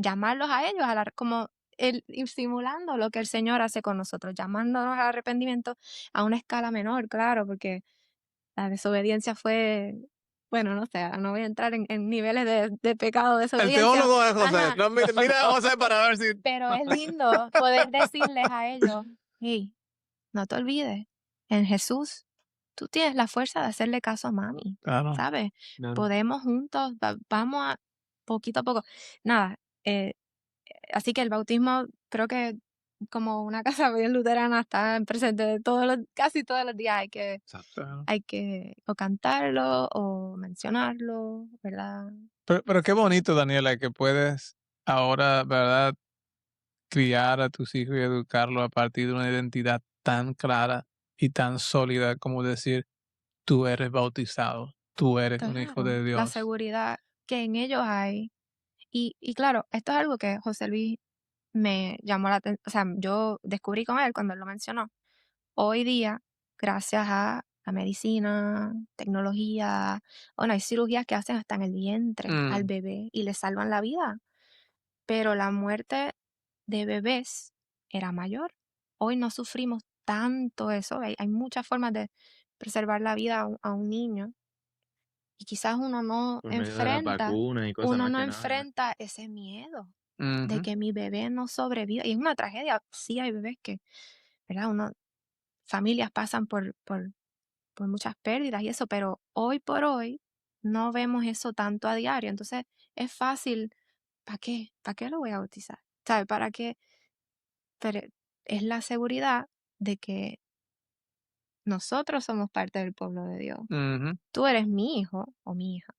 [SPEAKER 1] llamarlos a ellos, como ir simulando lo que el Señor hace con nosotros, llamándonos al arrepentimiento a una escala menor, claro, porque la desobediencia fue, bueno, no sé, no voy a entrar en niveles de pecado,
[SPEAKER 2] El
[SPEAKER 1] desobediencia.
[SPEAKER 2] teólogo es José.
[SPEAKER 1] Ajá,
[SPEAKER 2] No, mira, mira a
[SPEAKER 3] No,
[SPEAKER 2] José para ver si.
[SPEAKER 1] pero es lindo poder decirles a ellos, hey, no te olvides, en Jesús tú tienes la fuerza de hacerle caso a mami,
[SPEAKER 2] Claro.
[SPEAKER 1] ¿sabes?
[SPEAKER 3] claro.
[SPEAKER 1] Podemos juntos, vamos a poquito a poco. Nada, así que el bautismo creo que como una casa bien luterana está en presente casi todos los días
[SPEAKER 2] Exacto.
[SPEAKER 1] hay que o cantarlo o mencionarlo, ¿verdad?
[SPEAKER 2] Pero qué bonito, Daniela, que puedes ahora, ¿verdad? Criar a tus hijos y educarlos a partir de una identidad tan clara y tan sólida como decir, tú eres bautizado, tú eres un hijo
[SPEAKER 1] Claro,
[SPEAKER 2] de
[SPEAKER 1] la
[SPEAKER 2] Dios.
[SPEAKER 1] seguridad que en ellos hay. Y claro, esto es algo que José Luis me llamó la atención, o sea, yo descubrí con él cuando él lo mencionó. Hoy día, gracias a la medicina, tecnología, bueno, hay cirugías que hacen hasta en el vientre al
[SPEAKER 2] Mm,
[SPEAKER 1] bebé y le salvan la vida, pero la muerte de bebés era mayor. Hoy no sufrimos tanto eso, hay muchas formas de preservar la vida a un niño y quizás
[SPEAKER 3] Por medio de las vacunas y cosas
[SPEAKER 1] uno
[SPEAKER 3] más
[SPEAKER 1] no
[SPEAKER 3] que nada, ¿verdad?
[SPEAKER 1] enfrenta ese miedo de
[SPEAKER 2] ujú,
[SPEAKER 1] que mi bebé no sobreviva. Y es una tragedia. Sí hay bebés que, ¿verdad? Familias pasan por muchas pérdidas y eso, pero hoy por hoy no vemos eso tanto a diario. Entonces es fácil, ¿para qué? ¿Para qué lo voy a bautizar? ¿Sabe? ¿Para qué? Pero es la seguridad de que nosotros somos parte del pueblo de Dios.
[SPEAKER 2] ujú,
[SPEAKER 1] Tú eres mi hijo o mi hija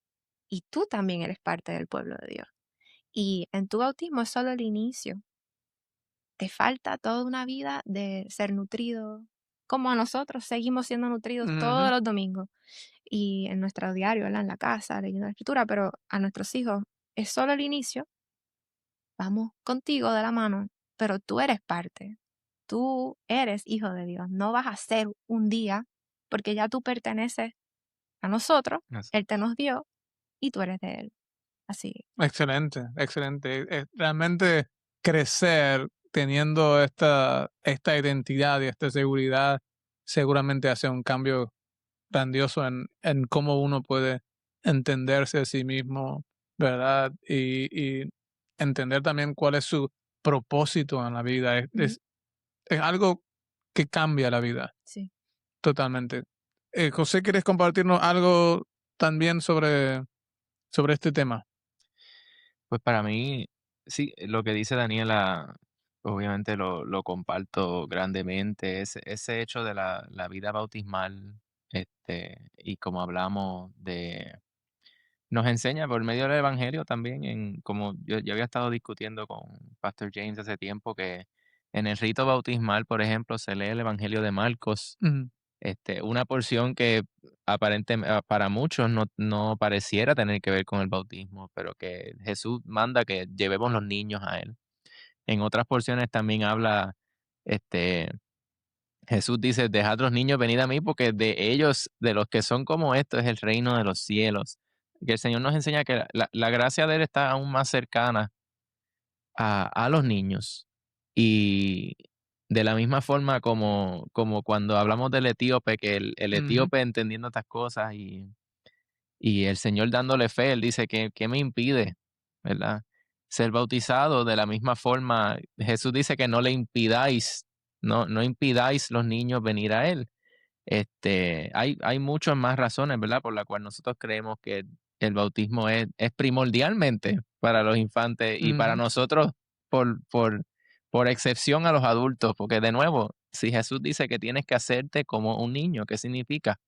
[SPEAKER 1] y tú también eres parte del pueblo de Dios. Y en tu bautismo es solo el inicio. Te falta toda una vida de ser nutrido, como a nosotros seguimos siendo nutridos todos
[SPEAKER 2] ujú,
[SPEAKER 1] los domingos y en nuestro diario, ¿verdad? En la casa, leyendo la escritura, pero a nuestros hijos es solo el inicio. Vamos contigo de la mano, pero tú eres parte. tú eres hijo de Dios, no vas a ser un día, porque ya tú perteneces a nosotros,
[SPEAKER 3] Así.
[SPEAKER 1] Él te nos dio y tú eres de Él. Así.
[SPEAKER 2] Excelente, excelente. Realmente crecer teniendo esta identidad y esta seguridad seguramente hace un cambio grandioso en cómo uno puede entenderse a sí mismo, ¿verdad? Y entender también cuál es su propósito en la vida. Es algo que cambia la vida
[SPEAKER 1] Sí.
[SPEAKER 2] totalmente. José, ¿quieres compartirnos algo también sobre este tema?
[SPEAKER 3] Pues para mí, sí, lo que dice Daniela, obviamente lo comparto grandemente. Ese hecho de la vida bautismal, y como hablamos nos enseña por medio del Evangelio también, como yo había estado discutiendo con Pastor James hace tiempo, que en el rito bautismal, por ejemplo, se lee el Evangelio de Marcos,
[SPEAKER 2] Ujú,
[SPEAKER 3] una porción que aparentemente para muchos no pareciera tener que ver con el bautismo, pero que Jesús manda que llevemos los niños a Él. En otras porciones también habla, este, Jesús dice, dejad los niños, venid a mí, porque de ellos, de los que son como estos, es el reino de los cielos. Que el Señor nos enseña que la gracia de Él está aún más cercana a los niños. Y de la misma forma como cuando hablamos del etíope, que el
[SPEAKER 2] ujú,
[SPEAKER 3] etíope entendiendo estas cosas y el Señor dándole fe, él dice, ¿qué me impide, verdad? Ser bautizado de la misma forma. Jesús dice que no le impidáis, no impidáis los niños venir a Él. Hay muchas más razones, ¿verdad? Por la cual nosotros creemos que el bautismo es primordialmente para los infantes y para
[SPEAKER 2] ujú.
[SPEAKER 3] nosotros por excepción a los adultos, porque de nuevo, si Jesús dice que tienes que hacerte como un niño, ¿qué significa?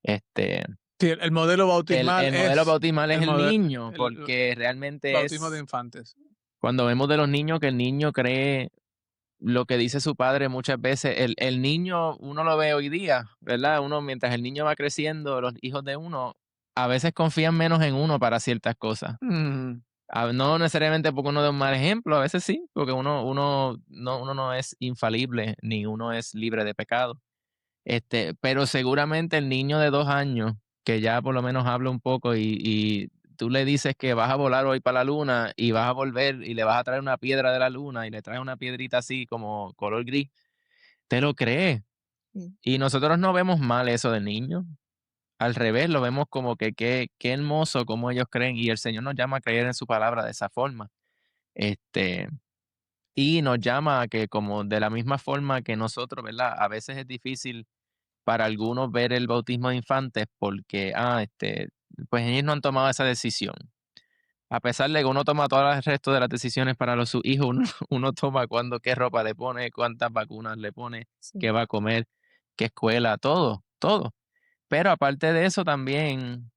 [SPEAKER 3] Este,
[SPEAKER 2] Sí, el modelo bautismal
[SPEAKER 3] el modelo
[SPEAKER 2] es
[SPEAKER 3] bautismal es
[SPEAKER 2] el,
[SPEAKER 3] el
[SPEAKER 2] mode-
[SPEAKER 3] niño,
[SPEAKER 2] el
[SPEAKER 3] porque realmente
[SPEAKER 2] bautismo de
[SPEAKER 3] es
[SPEAKER 2] infantes.
[SPEAKER 3] cuando vemos de los niños que el niño cree lo que dice su padre muchas veces, el niño, uno lo ve hoy día, ¿verdad? Uno, mientras el niño va creciendo, los hijos de uno, a veces confían menos en uno para ciertas cosas.
[SPEAKER 2] Mm,
[SPEAKER 3] No necesariamente porque uno dé un mal ejemplo, a veces sí, porque uno no es infalible, ni uno es libre de pecado. Pero seguramente el niño de 2 años, que ya por lo menos habla un poco y tú le dices que vas a volar hoy para la luna y vas a volver y le vas a traer una piedra de la luna y le traes una piedrita así como color gris, te lo cree.
[SPEAKER 1] Sí.
[SPEAKER 3] Y nosotros no vemos mal eso del niño. Al revés, lo vemos como que qué hermoso como ellos creen y el Señor nos llama a creer en su palabra de esa forma. Este, y nos llama a que como de la misma forma que nosotros, ¿verdad? A veces es difícil para algunos ver el bautismo de infantes porque, pues ellos no han tomado esa decisión. A pesar de que uno toma todo el resto de las decisiones para sus hijos, uno, uno toma cuándo, qué ropa le pone, cuántas vacunas le pone,
[SPEAKER 1] Sí.
[SPEAKER 3] qué va a comer, qué escuela, todo, todo. Pero aparte de eso también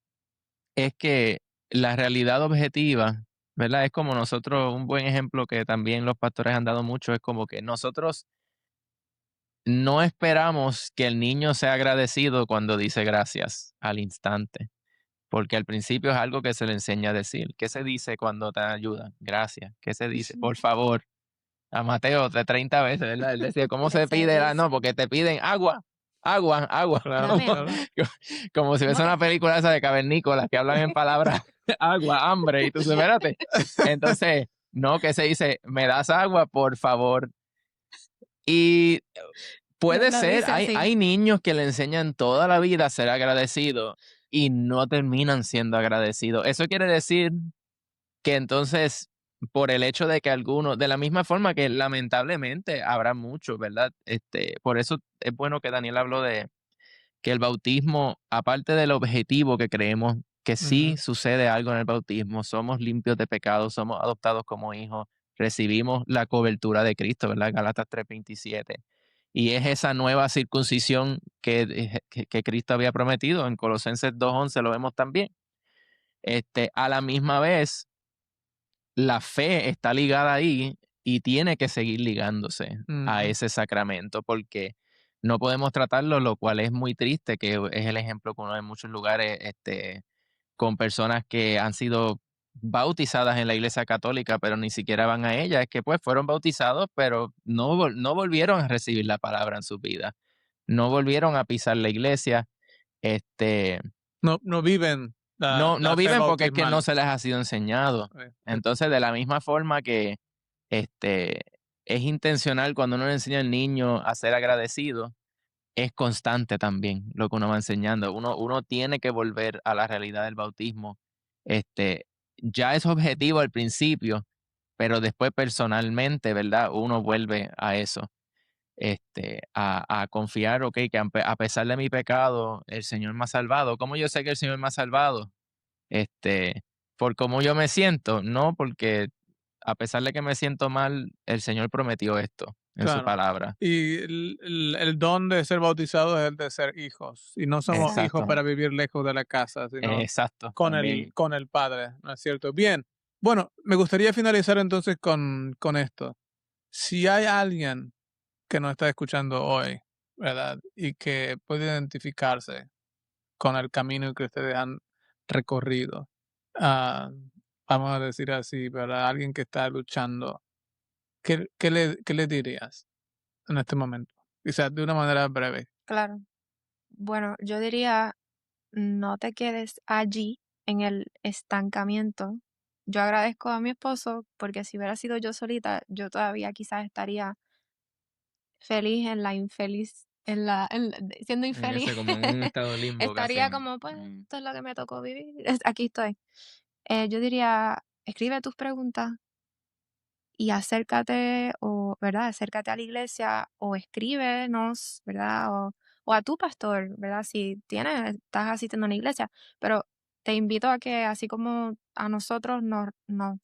[SPEAKER 3] es que la realidad objetiva, ¿verdad? Es como nosotros, un buen ejemplo que también los pastores han dado mucho, es como que nosotros no esperamos que el niño sea agradecido cuando dice gracias al instante, porque al principio es algo que se le enseña a decir. ¿Qué se dice cuando te ayudan? Gracias. ¿Qué se dice? Por favor. A Mateo de 30 veces, ¿verdad? Él decía, ¿cómo se
[SPEAKER 1] Se
[SPEAKER 3] pide? No,
[SPEAKER 1] dice.
[SPEAKER 3] porque te piden agua, agua, agua.
[SPEAKER 2] claro,
[SPEAKER 1] Dame
[SPEAKER 2] claro.
[SPEAKER 1] agua.
[SPEAKER 3] Como si fuese una
[SPEAKER 1] More.
[SPEAKER 3] película esa de cavernícolas que hablan en palabras agua, hambre, y tú, espérate. Entonces, no, que se dice, me das agua, por favor. Y puede
[SPEAKER 1] Lo
[SPEAKER 3] ser,
[SPEAKER 1] dice así.
[SPEAKER 3] hay niños que le enseñan toda la vida a ser agradecido y no terminan siendo agradecidos. Eso quiere decir que entonces, por el hecho de que algunos, de la misma forma que lamentablemente habrá muchos, ¿verdad? Por eso es bueno que Daniel habló de que el bautismo, aparte del objetivo que creemos que sí
[SPEAKER 2] Ujú,
[SPEAKER 3] sucede algo en el bautismo, somos limpios de pecado, somos adoptados como hijos, recibimos la cobertura de Cristo, ¿verdad? Galatas 3:27. Y es esa nueva circuncisión que Cristo había prometido. En Colosenses 2:11 lo vemos también. A la misma vez, la fe está ligada ahí y tiene que seguir ligándose a
[SPEAKER 2] ujú,
[SPEAKER 3] ese sacramento porque no podemos tratarlo, lo cual es muy triste, que es el ejemplo que uno ve en muchos lugares con personas que han sido bautizadas en la Iglesia Católica, pero ni siquiera van a ella. Es que pues fueron bautizados, pero no volvieron a recibir la palabra en su vida. No volvieron a pisar la iglesia. Este,
[SPEAKER 2] No viven
[SPEAKER 3] no
[SPEAKER 2] la fe
[SPEAKER 3] viven porque es que no
[SPEAKER 2] bautismal.
[SPEAKER 3] se les ha sido enseñado. Entonces, de la misma forma que este, es intencional cuando uno le enseña al niño a ser agradecido, es constante también lo que uno va enseñando. Uno tiene que volver a la realidad del bautismo. Ya es objetivo al principio, pero después personalmente, ¿verdad? Uno vuelve a eso. A confiar, ok, que a pesar de mi pecado, el Señor me ha salvado. ¿Cómo yo sé que el Señor me ha salvado? Por cómo yo me siento, no, porque a pesar de que me siento mal, el Señor prometió esto en su
[SPEAKER 2] Claro.
[SPEAKER 3] palabra.
[SPEAKER 2] Y el don de ser bautizado es el de ser hijos. Y no somos hijos
[SPEAKER 3] Exacto.
[SPEAKER 2] para vivir lejos de la casa, sino
[SPEAKER 3] Exacto.
[SPEAKER 2] con
[SPEAKER 3] también.
[SPEAKER 2] con el Padre, ¿no es cierto? Bien, bueno, me gustaría finalizar entonces con esto. Si hay alguien que nos está escuchando hoy, ¿verdad? Y que puede identificarse con el camino que ustedes han recorrido, ah, vamos a decir así, ¿verdad? Alguien que está luchando, qué le dirías en este momento? Quizás de una manera breve.
[SPEAKER 1] Claro. Bueno, yo diría, no te quedes allí en el estancamiento. Yo agradezco a mi esposo porque si hubiera sido yo solita, yo todavía quizás estaría feliz en la infeliz, siendo infeliz.
[SPEAKER 3] Como en un estado de limbo
[SPEAKER 1] Estaría
[SPEAKER 3] casi.
[SPEAKER 1] como, pues, esto es lo que me tocó vivir, aquí estoy. Yo diría, escribe tus preguntas y acércate, o, ¿verdad? Acércate a la iglesia o escríbenos, ¿verdad? O a tu pastor, ¿verdad? Si estás asistiendo a una iglesia, pero te invito a que así como a nosotros nos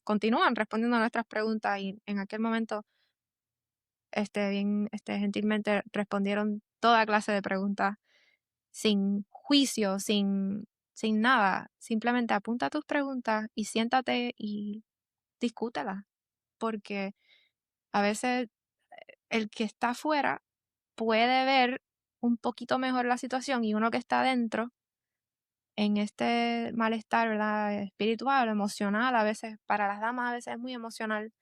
[SPEAKER 1] continúan respondiendo a nuestras preguntas y en aquel momento bien gentilmente respondieron toda clase de preguntas sin juicio, sin nada. Simplemente apunta tus preguntas y siéntate y discútelas, porque a veces el que está afuera puede ver un poquito mejor la situación y uno que está adentro en este malestar, ¿verdad? Espiritual, emocional, a veces para las damas a veces es muy emocional.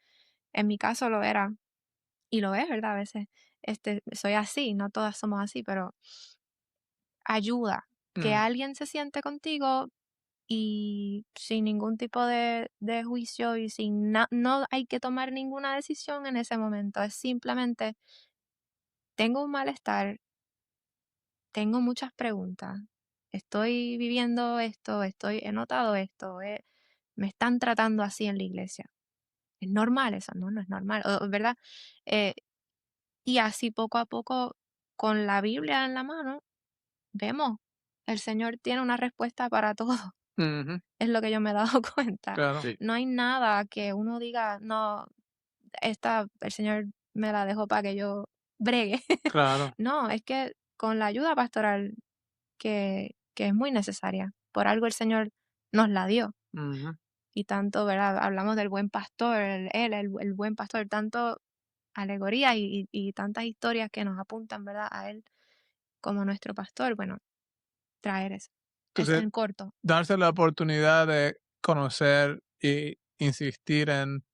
[SPEAKER 1] En mi caso lo era y lo es, ¿verdad? A veces soy así, no todas somos así, pero ayuda que
[SPEAKER 2] Mm,
[SPEAKER 1] alguien se siente contigo y sin ningún tipo de juicio y no hay que tomar ninguna decisión en ese momento. Es simplemente, tengo un malestar, tengo muchas preguntas, estoy viviendo esto, he notado esto, me están tratando así en la iglesia. ¿Es normal eso? No, no es normal, ¿verdad? Eh, y así poco a poco, con la Biblia en la mano, vemos, el Señor tiene una respuesta para todo.
[SPEAKER 2] ujú,
[SPEAKER 1] Es lo que yo me he dado cuenta.
[SPEAKER 2] claro,
[SPEAKER 3] Sí.
[SPEAKER 1] No hay nada que uno diga, no, el Señor me la dejó para que yo bregue.
[SPEAKER 2] claro.
[SPEAKER 1] No, es que con la ayuda pastoral que es muy necesaria, por algo el Señor nos la dio.
[SPEAKER 2] Ujú.
[SPEAKER 1] Y tanto, ¿verdad? Hablamos del buen pastor, el buen pastor, tanto alegoría y tantas historias que nos apuntan, ¿verdad? A él como nuestro pastor. Bueno, traer eso. Es
[SPEAKER 2] Entonces,
[SPEAKER 1] en corto.
[SPEAKER 2] darse la oportunidad de conocer y insistir en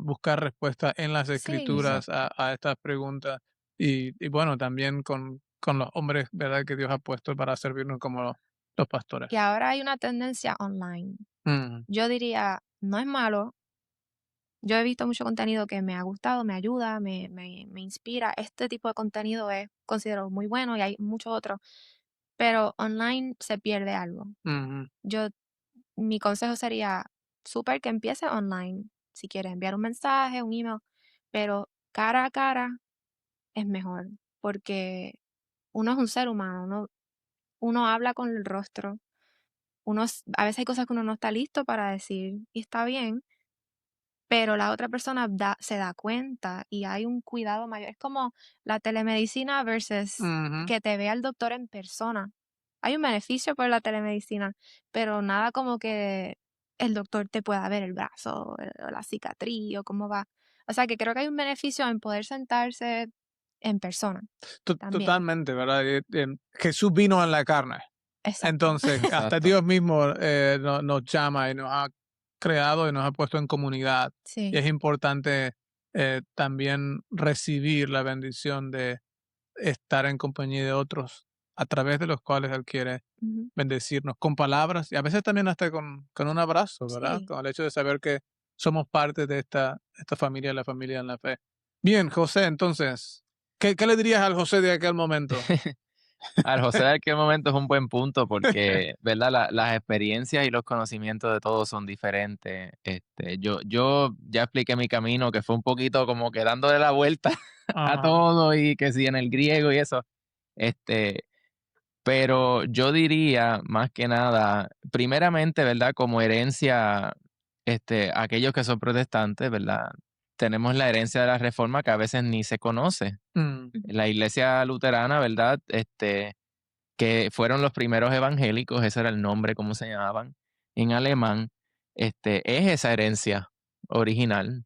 [SPEAKER 2] buscar respuestas en las
[SPEAKER 1] Sí.
[SPEAKER 2] escrituras a estas preguntas y bueno, también con los hombres, ¿verdad? Que Dios ha puesto para servirnos como los pastores.
[SPEAKER 1] Y ahora hay una tendencia online.
[SPEAKER 2] Mm,
[SPEAKER 1] Yo diría, no es malo. Yo he visto mucho contenido que me ha gustado, me ayuda, me inspira. Este tipo de contenido es considero muy bueno y hay muchos otros, pero online se pierde algo.
[SPEAKER 2] ujú,
[SPEAKER 1] Yo, mi consejo sería, súper que empiece online. Si quieres enviar un mensaje, un email, pero cara a cara es mejor, porque uno es un ser humano, uno habla con el rostro, a veces hay cosas que uno no está listo para decir y está bien, pero la otra persona se da cuenta y hay un cuidado mayor. Es como la telemedicina versus
[SPEAKER 2] ujú,
[SPEAKER 1] que te vea el doctor en persona. Hay un beneficio por la telemedicina, pero nada como que el doctor te pueda ver el brazo o la cicatriz o cómo va. O sea que creo que hay un beneficio en poder sentarse en persona también.
[SPEAKER 2] Totalmente, ¿verdad? Jesús vino en la carne.
[SPEAKER 1] Exacto.
[SPEAKER 2] Entonces, hasta
[SPEAKER 3] Exacto.
[SPEAKER 2] Dios mismo nos llama y creado y nos ha puesto en comunidad. Y
[SPEAKER 1] Sí.
[SPEAKER 2] es importante también recibir la bendición de estar en compañía de otros a través de los cuales Él quiere
[SPEAKER 1] Ujú.
[SPEAKER 2] bendecirnos con palabras y a veces también hasta con un abrazo, ¿verdad?
[SPEAKER 1] Sí.
[SPEAKER 2] Con el hecho de saber que somos parte de esta familia, la familia en la fe. Bien, José, entonces, ¿qué le dirías al José de aquel momento?
[SPEAKER 3] Al José de aquel momento es un buen punto porque, ¿verdad? Las experiencias y los conocimientos de todos son diferentes. Yo ya expliqué mi camino, que fue un poquito como que dándole la vuelta a
[SPEAKER 2] Ajá.
[SPEAKER 3] todo y que sí en el griego y eso. Este, pero yo diría, más que nada, primeramente, ¿verdad? Como herencia, aquellos que son protestantes, ¿verdad? Tenemos la herencia de la Reforma que a veces ni se conoce.
[SPEAKER 2] Mm,
[SPEAKER 1] Ujú.
[SPEAKER 3] La iglesia luterana, ¿verdad? Que fueron los primeros evangélicos, ese era el nombre, como se llamaban en alemán, es esa herencia original.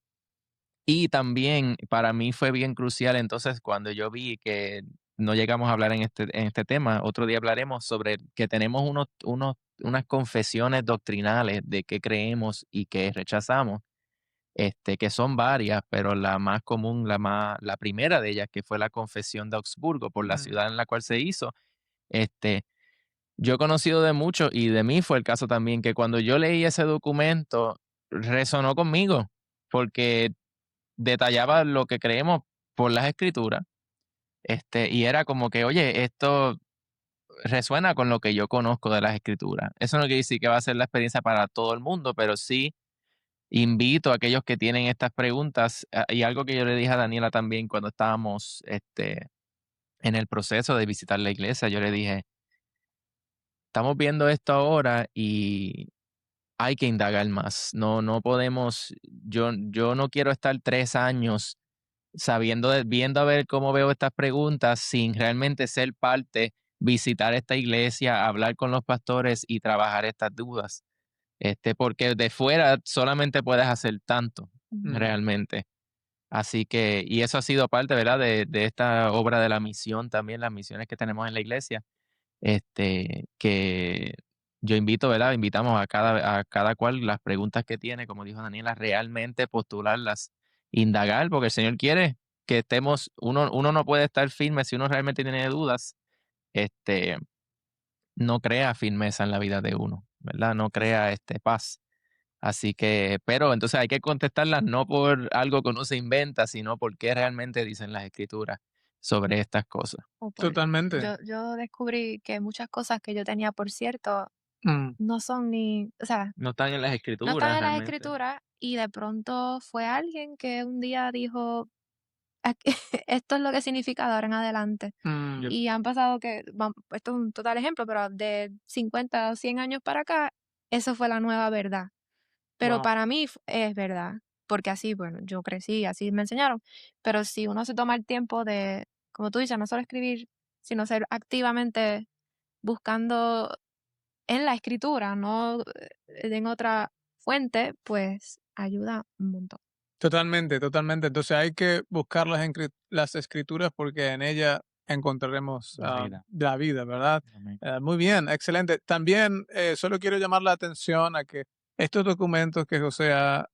[SPEAKER 3] Y también para mí fue bien crucial entonces cuando yo vi que no llegamos a hablar en este tema, otro día hablaremos sobre que tenemos unas confesiones doctrinales de qué creemos y qué rechazamos, que son varias, pero la más común, la primera de ellas, que fue la confesión de Augsburgo, por la
[SPEAKER 2] mm,
[SPEAKER 3] ciudad en la cual se hizo, este, yo he conocido de muchos y de mí fue el caso también, que cuando yo leí ese documento resonó conmigo, porque detallaba lo que creemos por las escrituras, y era como que, oye, esto resuena con lo que yo conozco de las escrituras. Eso no quiere decir que va a ser la experiencia para todo el mundo, pero sí invito a aquellos que tienen estas preguntas, y algo que yo le dije a Daniela también cuando estábamos, en el proceso de visitar la iglesia, yo le dije, estamos viendo esto ahora y hay que indagar más. No podemos, yo no quiero estar 3 años viendo a ver cómo veo estas preguntas sin realmente ser parte, visitar esta iglesia, hablar con los pastores y trabajar estas dudas. Porque de fuera solamente puedes hacer tanto,
[SPEAKER 1] Ujú.
[SPEAKER 2] mm.
[SPEAKER 3] realmente. Así que, y eso ha sido parte, ¿verdad? De esta obra de la misión también, las misiones que tenemos en la iglesia, que yo invito, ¿verdad? Invitamos a cada cual las preguntas que tiene, como dijo Daniela, realmente postularlas, indagar, porque el Señor quiere que estemos, uno no puede estar firme si uno realmente tiene dudas, este, no crea firmeza en la vida de uno, ¿verdad? No crea paz. Así que, pero entonces hay que contestarlas no por algo que uno se inventa, sino porque realmente dicen las escrituras sobre estas cosas.
[SPEAKER 1] O por,
[SPEAKER 2] Totalmente.
[SPEAKER 1] yo descubrí que muchas cosas que yo tenía por cierto
[SPEAKER 2] Mm,
[SPEAKER 1] no son ni, o sea,
[SPEAKER 3] No están en las
[SPEAKER 1] no están
[SPEAKER 3] escrituras
[SPEAKER 1] en las
[SPEAKER 3] realmente.
[SPEAKER 1] escrituras y de pronto fue alguien que un día dijo, "Aquí- esto es lo que significa de ahora en adelante".
[SPEAKER 2] mm,
[SPEAKER 3] Yo-
[SPEAKER 1] Y han pasado esto es un total ejemplo, pero de 50 o 100 años para acá, eso fue la nueva verdad. Pero
[SPEAKER 2] wow.
[SPEAKER 1] para mí es verdad, porque así, bueno, yo crecí, así me enseñaron. Pero si uno se toma el tiempo de, como tú dices, no solo escribir, sino ser activamente buscando en la escritura, no en otra fuente, pues ayuda un montón.
[SPEAKER 2] Totalmente, totalmente. Entonces hay que buscar las escrituras porque en ella encontraremos
[SPEAKER 3] La vida.
[SPEAKER 2] la vida, ¿verdad?
[SPEAKER 3] Amén.
[SPEAKER 2] Muy bien, excelente. También solo quiero llamar la atención a que estos documentos que José ha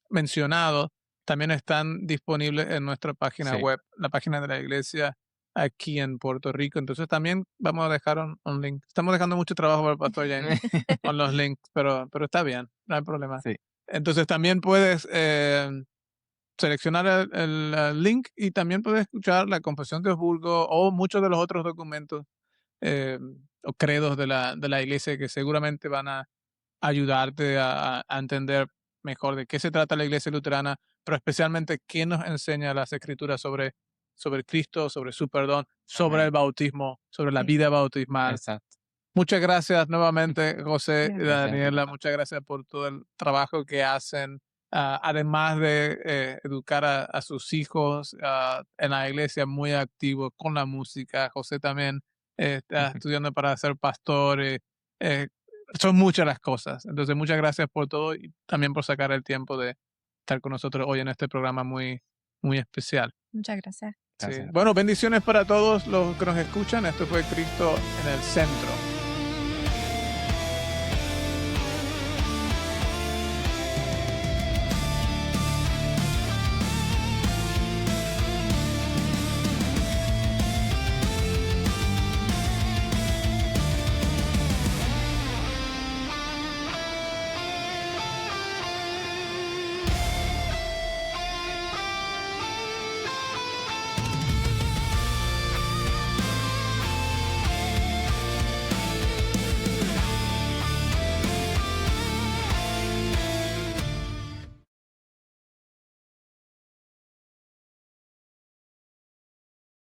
[SPEAKER 2] mencionado también están disponibles en nuestra página
[SPEAKER 3] Sí.
[SPEAKER 2] web, la página de la iglesia aquí en Puerto Rico. Entonces también vamos a dejar un link. Estamos dejando mucho trabajo para el pastor James con los links, pero está bien, no hay problema.
[SPEAKER 3] Sí.
[SPEAKER 2] Entonces también puedes seleccionar el link y también puedes escuchar la Confesión de Augsburgo o muchos de los otros documentos eh, o credos de la iglesia que seguramente van a ayudarte a entender mejor de qué se trata la iglesia luterana, pero especialmente qué nos enseña las escrituras sobre Cristo, sobre su perdón, sobre
[SPEAKER 3] Amén.
[SPEAKER 2] el bautismo, sobre la
[SPEAKER 1] Sí.
[SPEAKER 2] vida bautismal.
[SPEAKER 3] Exacto.
[SPEAKER 2] Muchas gracias nuevamente, José y
[SPEAKER 1] Gracias.
[SPEAKER 2] Daniela. Muchas gracias por todo el trabajo que hacen. Además de educar a sus hijos en la iglesia, muy activo con la música. José también está estudiando para ser pastor. Son muchas las cosas. Entonces, muchas gracias por todo y también por sacar el tiempo de estar con nosotros hoy en este programa muy, muy especial.
[SPEAKER 1] Muchas gracias.
[SPEAKER 2] Sí.
[SPEAKER 3] Gracias.
[SPEAKER 2] Bueno, bendiciones para todos los que nos escuchan. Esto fue Cristo en el Centro.